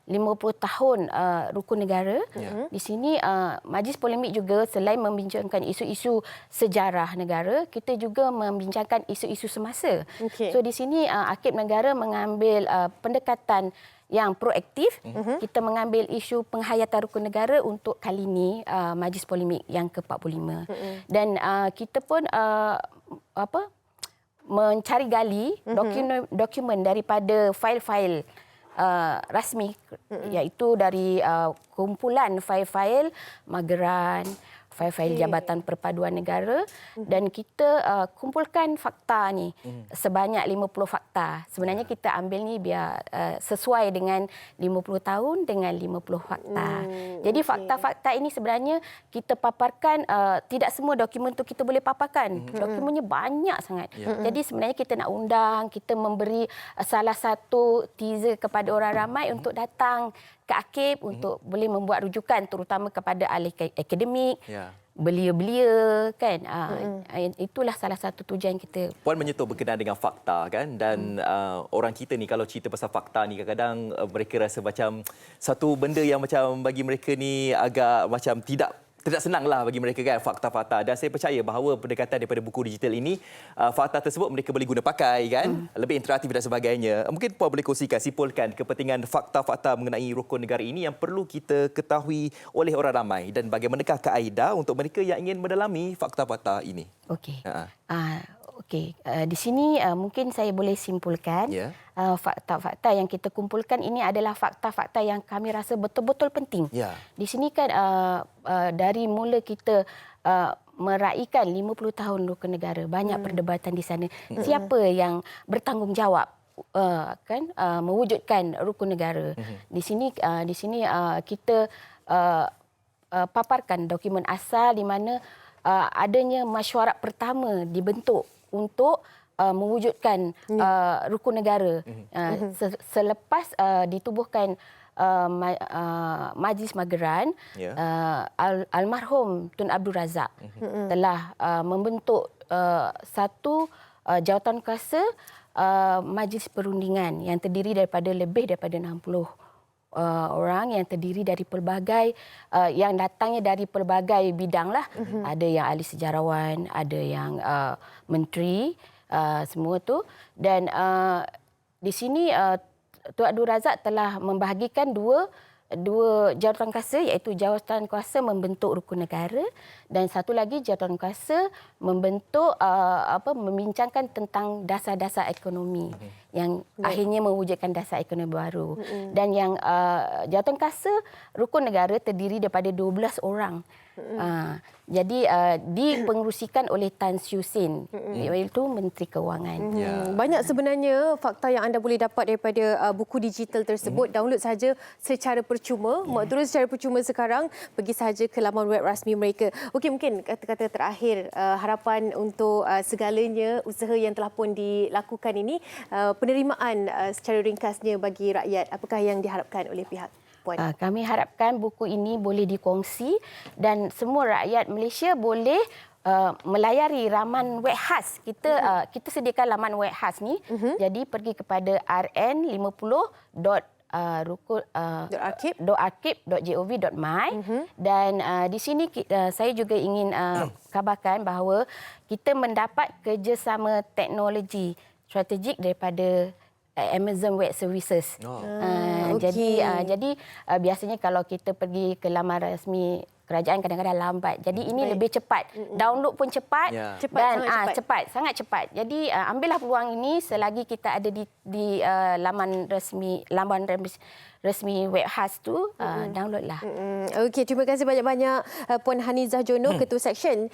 50 tahun rukun negara. Di sini majlis polemik juga selain membincangkan isu-isu sejarah negara, kita juga membincangkan isu-isu semasa. So di sini Akib Negara mengambil pendekatan yang proaktif. Kita mengambil isu penghayatan rukun negara untuk kali ini majlis polemik yang ke-45. Dan kita pun mencari gali dokumen daripada fail-fail rasmi, iaitu dari kumpulan fail-fail mageran, fail-fail Jabatan Perpaduan Negara dan kita kumpulkan fakta ni sebanyak 50 fakta. Sebenarnya kita ambil ni biar sesuai dengan 50 tahun dengan 50 fakta. Jadi fakta-fakta ini sebenarnya kita paparkan, tidak semua dokumen tu kita boleh paparkan. Dokumennya banyak sangat. Jadi sebenarnya kita nak undang, kita memberi salah satu teaser kepada orang ramai untuk datang ke AKIP untuk boleh membuat rujukan terutama kepada ahli akademik, belia-belia kan. Itulah salah satu tujuan kita. Puan menyentuh berkenaan dengan fakta kan, dan orang kita ni kalau cerita pasal fakta ni kadang-kadang mereka rasa macam satu benda yang macam bagi mereka ni agak macam tidak senanglah bagi mereka kan, fakta-fakta. Dan saya percaya bahawa pendekatan daripada buku digital ini, fakta tersebut mereka boleh guna pakai kan, lebih interaktif dan sebagainya. Mungkin Puan boleh kongsikan, simpulkan kepentingan fakta-fakta mengenai rukun negara ini yang perlu kita ketahui oleh orang ramai dan bagaimanakah kaedah untuk mereka yang ingin mendalami fakta-fakta ini. Okey. Okey, di sini mungkin saya boleh simpulkan fakta-fakta yang kita kumpulkan ini adalah fakta-fakta yang kami rasa betul-betul penting. Di sini kan dari mula kita meraihkan 50 tahun rukun negara, banyak perdebatan di sana. Siapa yang bertanggungjawab kan mewujudkan rukun negara? Di sini kita paparkan dokumen asal di mana adanya mesyuarat pertama dibentuk untuk mewujudkan rukun negara. Selepas ditubuhkan Majlis Mageran, almarhum Tun Abdul Razak telah membentuk satu jawatankuasa Majlis Perundingan yang terdiri daripada lebih daripada 60 orang yang terdiri dari pelbagai yang datangnya dari pelbagai bidang lah. Ada yang ahli sejarawan, ada yang menteri, semua tu. Dan di sini Tun Abdul Razak telah membahagikan dua jawatankuasa, iaitu jawatankuasa membentuk rukun negara dan satu lagi jawatankuasa membentuk membincangkan tentang dasar-dasar ekonomi yang akhirnya mewujudkan dasar ekonomi baru. Dan yang jawatankuasa rukun negara terdiri daripada 12 orang. Jadi dipengerusikan oleh Tan Siew Sin, iaitu Menteri Kewangan. Banyak sebenarnya fakta yang anda boleh dapat daripada buku digital tersebut. Download saja secara percuma. Muat turun secara percuma sekarang, pergi saja ke laman web rasmi mereka. Okey, mungkin kata-kata terakhir, harapan untuk segalanya usaha yang telah pun dilakukan ini, penerimaan secara ringkasnya bagi rakyat, apakah yang diharapkan oleh pihak Puan? Kami harapkan buku ini boleh dikongsi dan semua rakyat Malaysia boleh melayari laman web khas. Kita sediakan laman web khas ni. Jadi pergi kepada rn50.arkib.gov.my dan di sini saya juga ingin kabarkan bahawa kita mendapat kerjasama teknologi strategik daripada Amazon Web Services. Jadi biasanya kalau kita pergi ke laman rasmi kerajaan kadang-kadang lambat. Jadi ini lebih cepat. Download pun cepat dan sangat cepat. Jadi ambillah peluang ini selagi kita ada di laman resmi web khas tu, downloadlah. Okey, terima kasih banyak-banyak Puan Hanizah Jono, Ketua Seksyen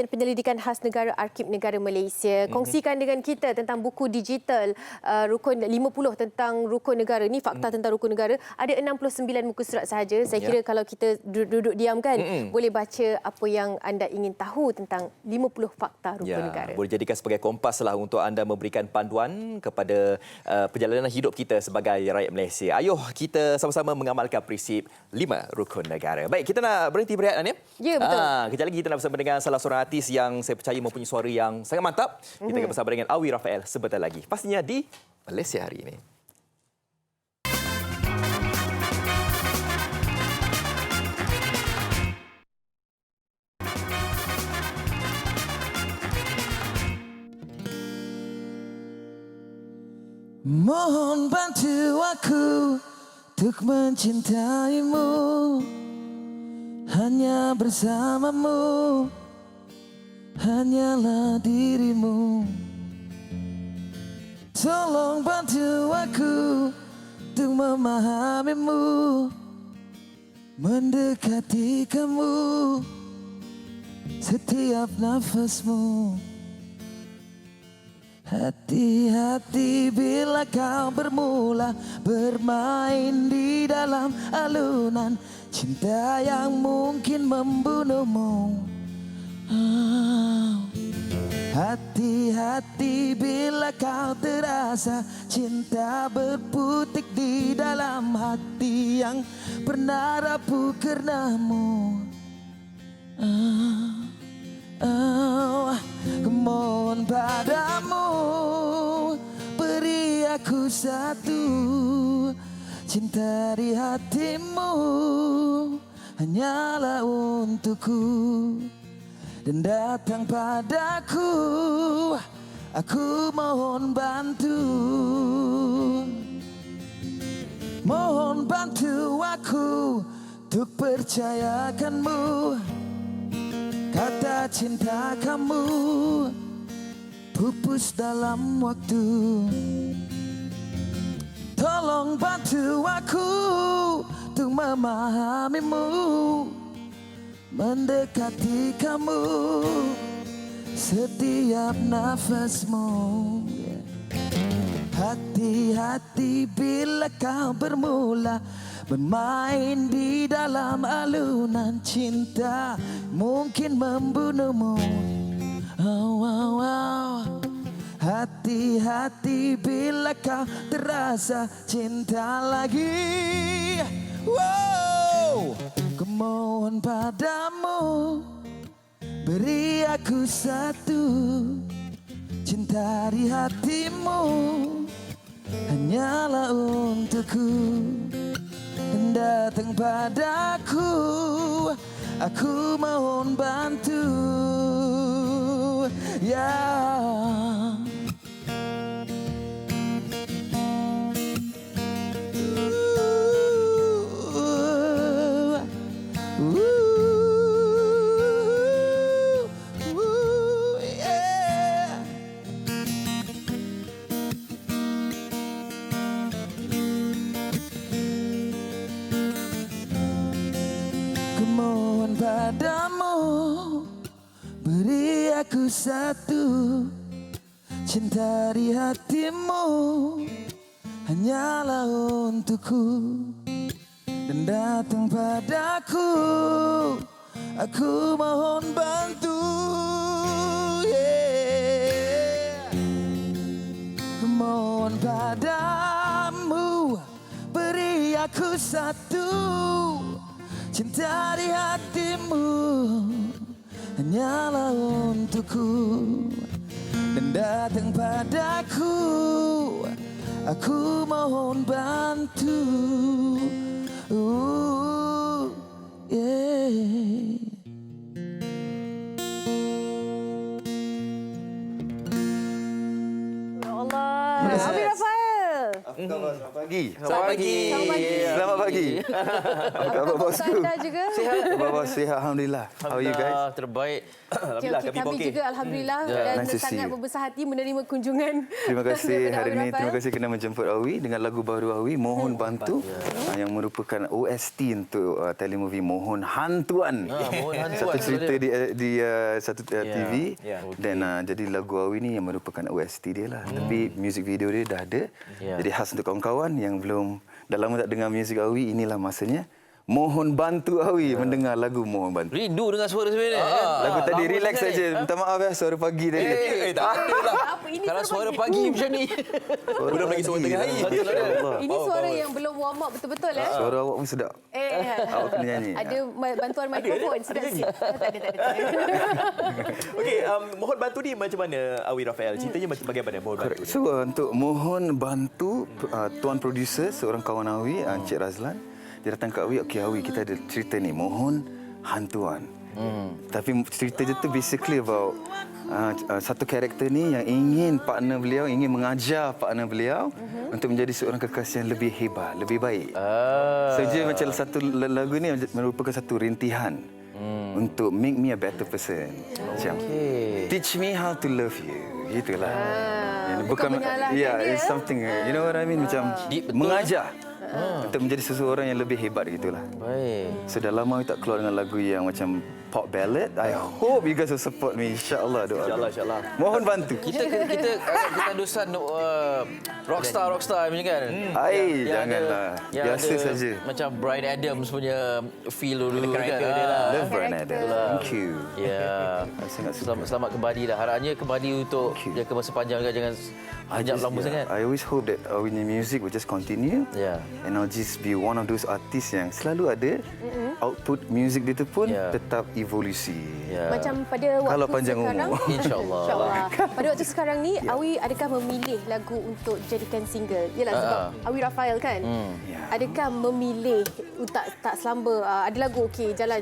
Penyelidikan Khas Negara Arkib Negara Malaysia. Kongsikan dengan kita tentang buku digital rukun 50 tentang rukun negara. Ni fakta tentang rukun negara. Ada 69 muka surat sahaja. Saya kira kalau kita duduk diam kan, boleh baca apa yang anda ingin tahu tentang 50 fakta rukun negara. Boleh jadikan sebagai kompas lah untuk anda memberikan panduan kepada perjalanan hidup kita sebagai rakyat Malaysia. Ayuh kita sama-sama mengamalkan prinsip 5 rukun negara. Baik, kita nak berhenti berehat, ya? Ya, betul. Kejap lagi kita nak bersama dengan salah seorang artis yang saya percaya mempunyai suara yang sangat mantap. Kita akan bersama dengan Awi Rafael sebentar lagi. Pastinya di Malaysia Hari Ini. Mohon bantu aku untuk mencintaimu, hanya bersamamu, hanyalah dirimu. Tolong bantu aku untuk memahamimu, mendekati kamu, setiap nafasmu. Hati-hati bila kau bermula bermain di dalam alunan cinta yang mungkin membunuhmu. Hati-hati bila kau terasa cinta berputik di dalam hati yang pernah rapuh karenamu. Kumohon padamu, beri aku satu cinta di hatimu, hanyalah untukku. Dan datang padaku, aku mohon bantu. Mohon bantu aku untuk percayakanmu kata cinta kamu pupus dalam waktu. Tolong bantu aku untuk memahamimu, mendekati kamu setiap nafasmu. Hati-hati bila kau bermula bermain di dalam alunan cinta mungkin membunuhmu. Hati-hati bila kau terasa cinta lagi. Kumohon padamu, beri aku satu cinta di hatimu, hanyalah untukku. Dan datang padaku, aku mohon bantu. Kumohon padamu, beri aku satu cinta di hatimu, hanyalah untukku. Dan datang padaku, aku mohon bantu. Kumohon padamu, beri aku satu cinta di hatimu, hanyalah untukku. Dan datang padaku, aku mohon bantu. Ya Allah. Abi Rafael. Selamat pagi. Selamat pagi. Selamat pagi. Apa khabar bosku? Anda juga. Sihat. Bos sihat, alhamdulillah. How are you guys? Terbaik. Alhamdulillah, kami juga alhamdulillah dan nice to see sangat you. berbesar hati menerima kunjungan. Terima kasih daripada hari Abi ini. Rafael. Terima kasih kerana menjemput Awi dengan lagu baru Awi, Mohon Bantu, yang merupakan OST untuk telemovie Mohon Hantuan. Mohon Hantuan. Satu cerita di satu TV dan jadi lagu Awi ni yang merupakan OST dia lah. Tapi music video dia dah ada. Jadi khas untuk kawan-kawan yang belum dah lama tak dengar music Awi, inilah masanya. Mohon bantu Awi mendengar lagu Mohon Bantu. Rindu dengan suara sebenarnya. Lagu tadi relax saja. Minta maaf ya suara pagi tadi. Tak adalah. Kalau suara pagi macam ni. Belum lagi suara tengah hari. Ini suara yang belum warm up betul-betul ya. Suara awak pun sedap. Awak kena nyanyi. Ada bantuan mikrofon sedap sikit. Tak ada. Okey, Mohon Bantu ni macam mana Awi Rafael? Ceritanya bagaimana Mohon Bantu? So untuk Mohon Bantu, tuan producer seorang kawan Awi, Encik Razlan, dia datang ke Awi, okey Awi, kita ada cerita ni, Mohon Hantuan. Tapi cerita dia tu basically about satu karakter ni yang ingin partner beliau, ingin mengajar partner beliau untuk menjadi seorang kekasih yang lebih hebat, lebih baik. So dia macam satu lagu ni merupakan satu rintihan untuk make me a better person. Macam teach me how to love you. Gitulah. Bukan it's something, you know what I mean, macam mengajar. Untuk menjadi seseorang yang lebih hebat gitulah. Baik. So dah lama tak keluar dengan lagu yang macam pop ballad. I hope you guys will support me. InsyaAllah. InsyaAllah. Mohon bantu. Kita dusan rockstar macam kan. Janganlah. Biasa saja. Macam Bryan Adams punya feel dulu kan. Love Bryan Adams. Thank you. Ya. Selamat kembali dah. Harapnya kembali untuk jangka masa panjang kan, jangan ajak lama sangat. I always hope that our music will just continue. And I'll just be one of those artists yang selalu ada output music dia tu pun tetap evolusi. Macam pada waktu kalau panjang sekarang, umur. InsyaAllah. Pada waktu sekarang ni, Awi adakah memilih lagu untuk jadikan single? Yalah, sebab Awi Raphael kan. Adakah memilih tak selamba ada lagu okey jalan.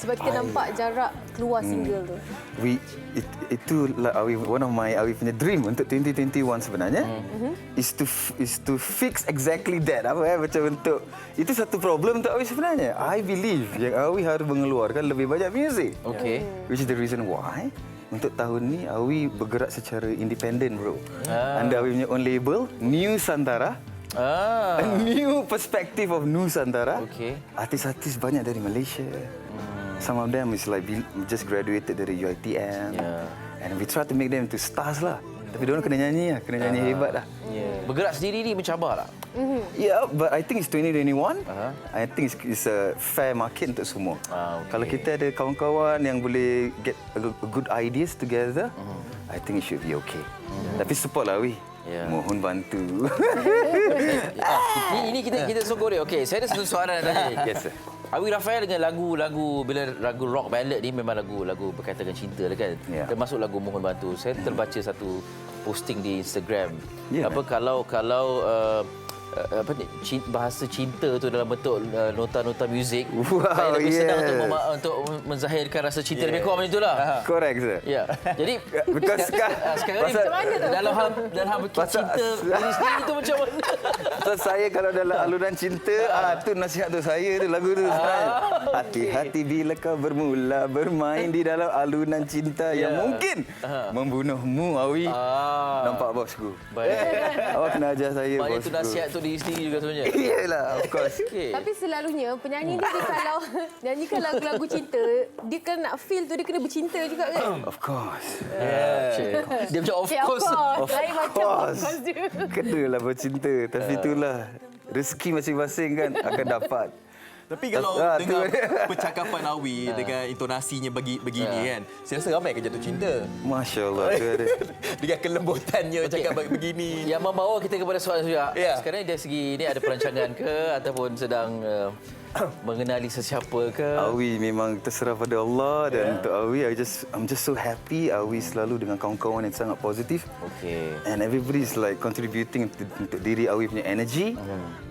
Sebab kita nampak jarak keluar single tu. Itulah one of my Awi punya dream untuk 2021 sebenarnya. Is to fix exactly that. Macam untuk itu satu problem untuk Awi sebenarnya. I believe yang Awi harus mengeluarkan lebih banyak music. Okay. Which is the reason why untuk tahun ni Awi bergerak secara independent, bro. Anda Awi punya own label, Nusantara. A new perspective of Nusantara. Okay. Artis-artis banyak dari Malaysia. Some of them is like just graduated dari UiTM. And we try to make them to stars lah. Tapi diorang kena nyanyi lah, kena nyanyi hebat lah. Bergerak sendiri ni mencabar tak? But I think it's 2021. I think it's a fair market untuk semua. Kalau kita ada kawan-kawan yang boleh get a good ideas together, I think it should be okay. Tapi support lah, Awi. Mohon bantu. Ini kita sokong dia. Okey, saya ada satu soalan tadi. Yes, sir. Awi Raphael dengan lagu-lagu rock ballad ni memang lagu berkaitan dengan cinta lah kan. Termasuk lagu Mohon Bantu. Saya terbaca satu posting di Instagram. Kalau bahasa cinta tu dalam bentuk nota-nota muzik, saya lebih senang untuk menzahirkan rasa cinta lebih kurang macam itulah. Correct, sir. Jadi because sekarang ni dalam hal cinta diri sendiri tu macam mana? Saya kalau dalam alunan cinta, tu nasihat tu saya tu lagu tu sebenarnya. Hati-hati bila kau bermula bermain di dalam alunan cinta yang mungkin membunuhmu, Awi. Nampak bosku? Awak kena ajar saya, bosku. Itu nasihat tu diri sendiri juga sebenarnya. Iyalah, of course. Tapi selalunya penyanyi ni dia kalau nyanyikan lagu-lagu cinta, dia kan nak feel tu dia kena bercinta juga kan? Of course. Dia macam of course. Lain macam of course dia. Kenalah bercinta. Tapi itulah rezeki masing-masing kan akan dapat. Tapi kalau dengar percakapan Awi dengan intonasinya begini kan, saya rasa ramai akan jatuh cinta. Masya Allah. Dengan kelembutannya cakap begini. Yang membawa kita kepada soalan juga. Sekarang dari segi ini ada perancangan ke ataupun sedang mengenali sesiapa ke? Awi memang terserah pada Allah dan untuk Awi, I'm just so happy Awi selalu dengan kawan-kawan yang sangat positif. And everybody is like contributing untuk diri Awi punya energy.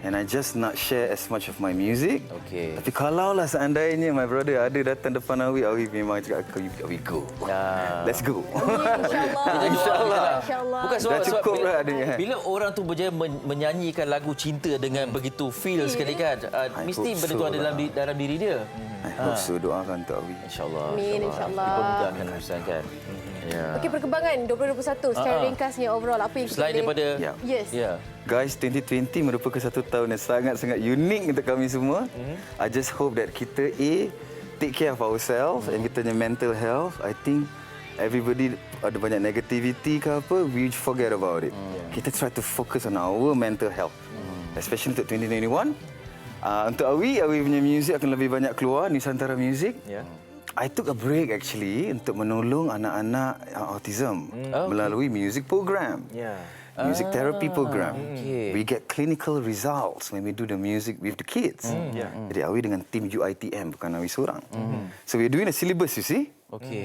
And I just not share as much of my music. Tapi kalaulah seandainya my brother ada datang depan Awi memang cakap Awi go. Let's go. InsyaAllah. Bukan dah cukup lah adanya. Bila orang tu berjaya menyanyikan lagu cinta dengan begitu feel sekali kan, mesti benda tu ada dalam diri dia. I hope so. Doakan untuk Awi. InsyaAllah. Amin, insyaAllah. Dipermudahkan urusan kan. Okey, perkembangan 2021 secara ringkasnya overall apa yang kita selain daripada Guys, 2020 merupakan satu tahun yang sangat-sangat unik untuk kami semua. I just hope that kita take care of ourselves and kita punya mental health. I think everybody ada banyak negativity ke apa, we forget about it. Kita try to focus on our mental health. Especially untuk 2021. Untuk Awi punya music akan lebih banyak keluar, Nusantara Music. I took a break actually untuk menolong anak-anak autism melalui music program. Music therapy program. We get clinical results when we do the music with the kids. Jadi Awi dengan tim UiTM, bukan Awi seorang. So we're doing a syllabus, you see.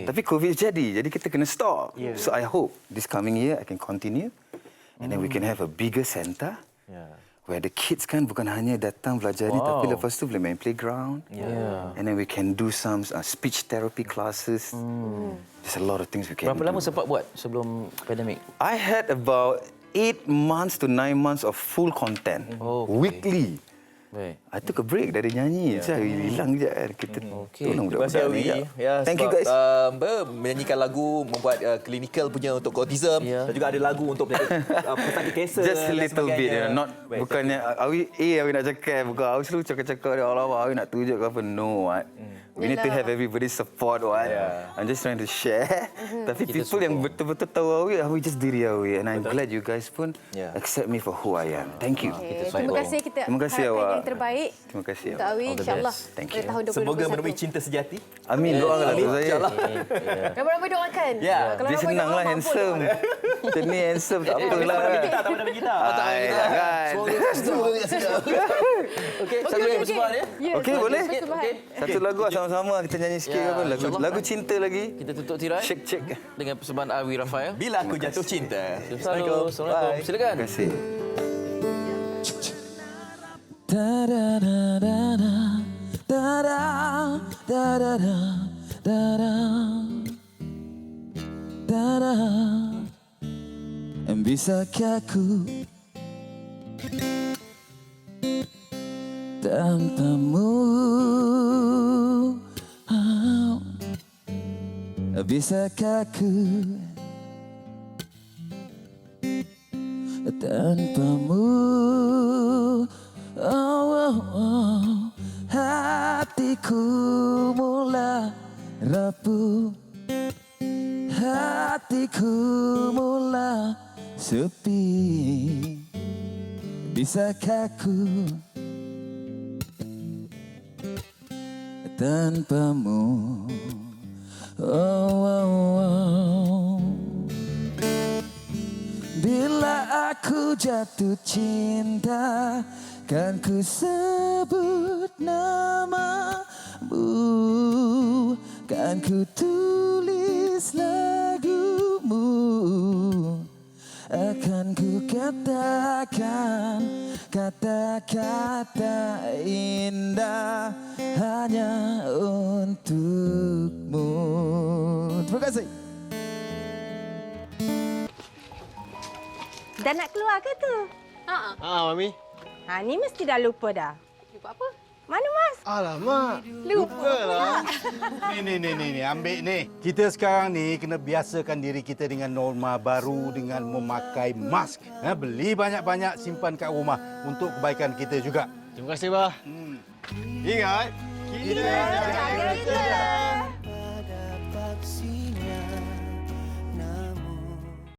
Tapi COVID jadi kita kena stop. So I hope this coming year I can continue and then we can have a bigger center. Where the kids kan bukan hanya datang belajar ni, tapi lepas tu boleh main playground. And then we can do some speech therapy classes. There's a lot of things we can do. Berapa lama sempat buat sebelum pandemik? I had about 8 months to 9 months of full content. Weekly. I took a break dari nyanyi. Saya hilang je kan. Kita tolong budak-budak ni. Thank you guys. Menyanyikan lagu, membuat clinical punya untuk autism dan juga ada lagu untuk pesakit kanser. Just a little bit, not bukannya Awi nak cakap, bukan Awi selalu cakap dia Allah Awi nak tunjuk ke apa. No, We need to have everybody's support, what? I'm just trying to share. Tapi people yang betul-betul tahu Awi just diri Awi. And I'm glad you guys pun accept me for who I am. Thank you. Terima kasih, kita Terima kasih, harapkan awak. yang terbaik Terima kasih, untuk Awi, insyaAllah. Thank you. Tahun 2021. Semoga menemui cinta sejati. Amin, doakanlah untuk saya. Ramai-ramai doakan. Ya, Kalau dia ramai senang doa, lah, mampu handsome. Macam ni handsome, tak apalah. Tak pernah bagi kita. Ay, jangan. Okey, satu lagi persembahan ya. Okey, boleh? Okey. Satu lagu lah sama-sama kita nyanyi sikit ke apa? Lagu cinta lagi. Kita tutup tirai. Cek. Dengan persembahan Awi Rafael. Bila aku jatuh cinta. Assalamualaikum. Bye. Silakan. Terima kasih. Bisakah ku tanpamu? Bisakah ku tanpamu? Hatiku mulai rapuh, hatiku mulai sepi. Bisakah ku tanpamu? Bila aku jatuh cinta, kan ku sebut namamu, kan ku tulis lagumu, akan ku katakan kata-kata indah hanya untukmu. Terima kasih. Dah nak keluar ke tu? Mami. Ni mesti dah lupa dah. Lupa apa? Mana Mas? Alamak. Lupa lah. Ni, ambil ni. Kita sekarang ni kena biasakan diri kita dengan norma baru dengan memakai mask. Beli banyak-banyak, simpan kat rumah untuk kebaikan kita juga. Terima kasih, Bah. Ingat, kita jaga kita.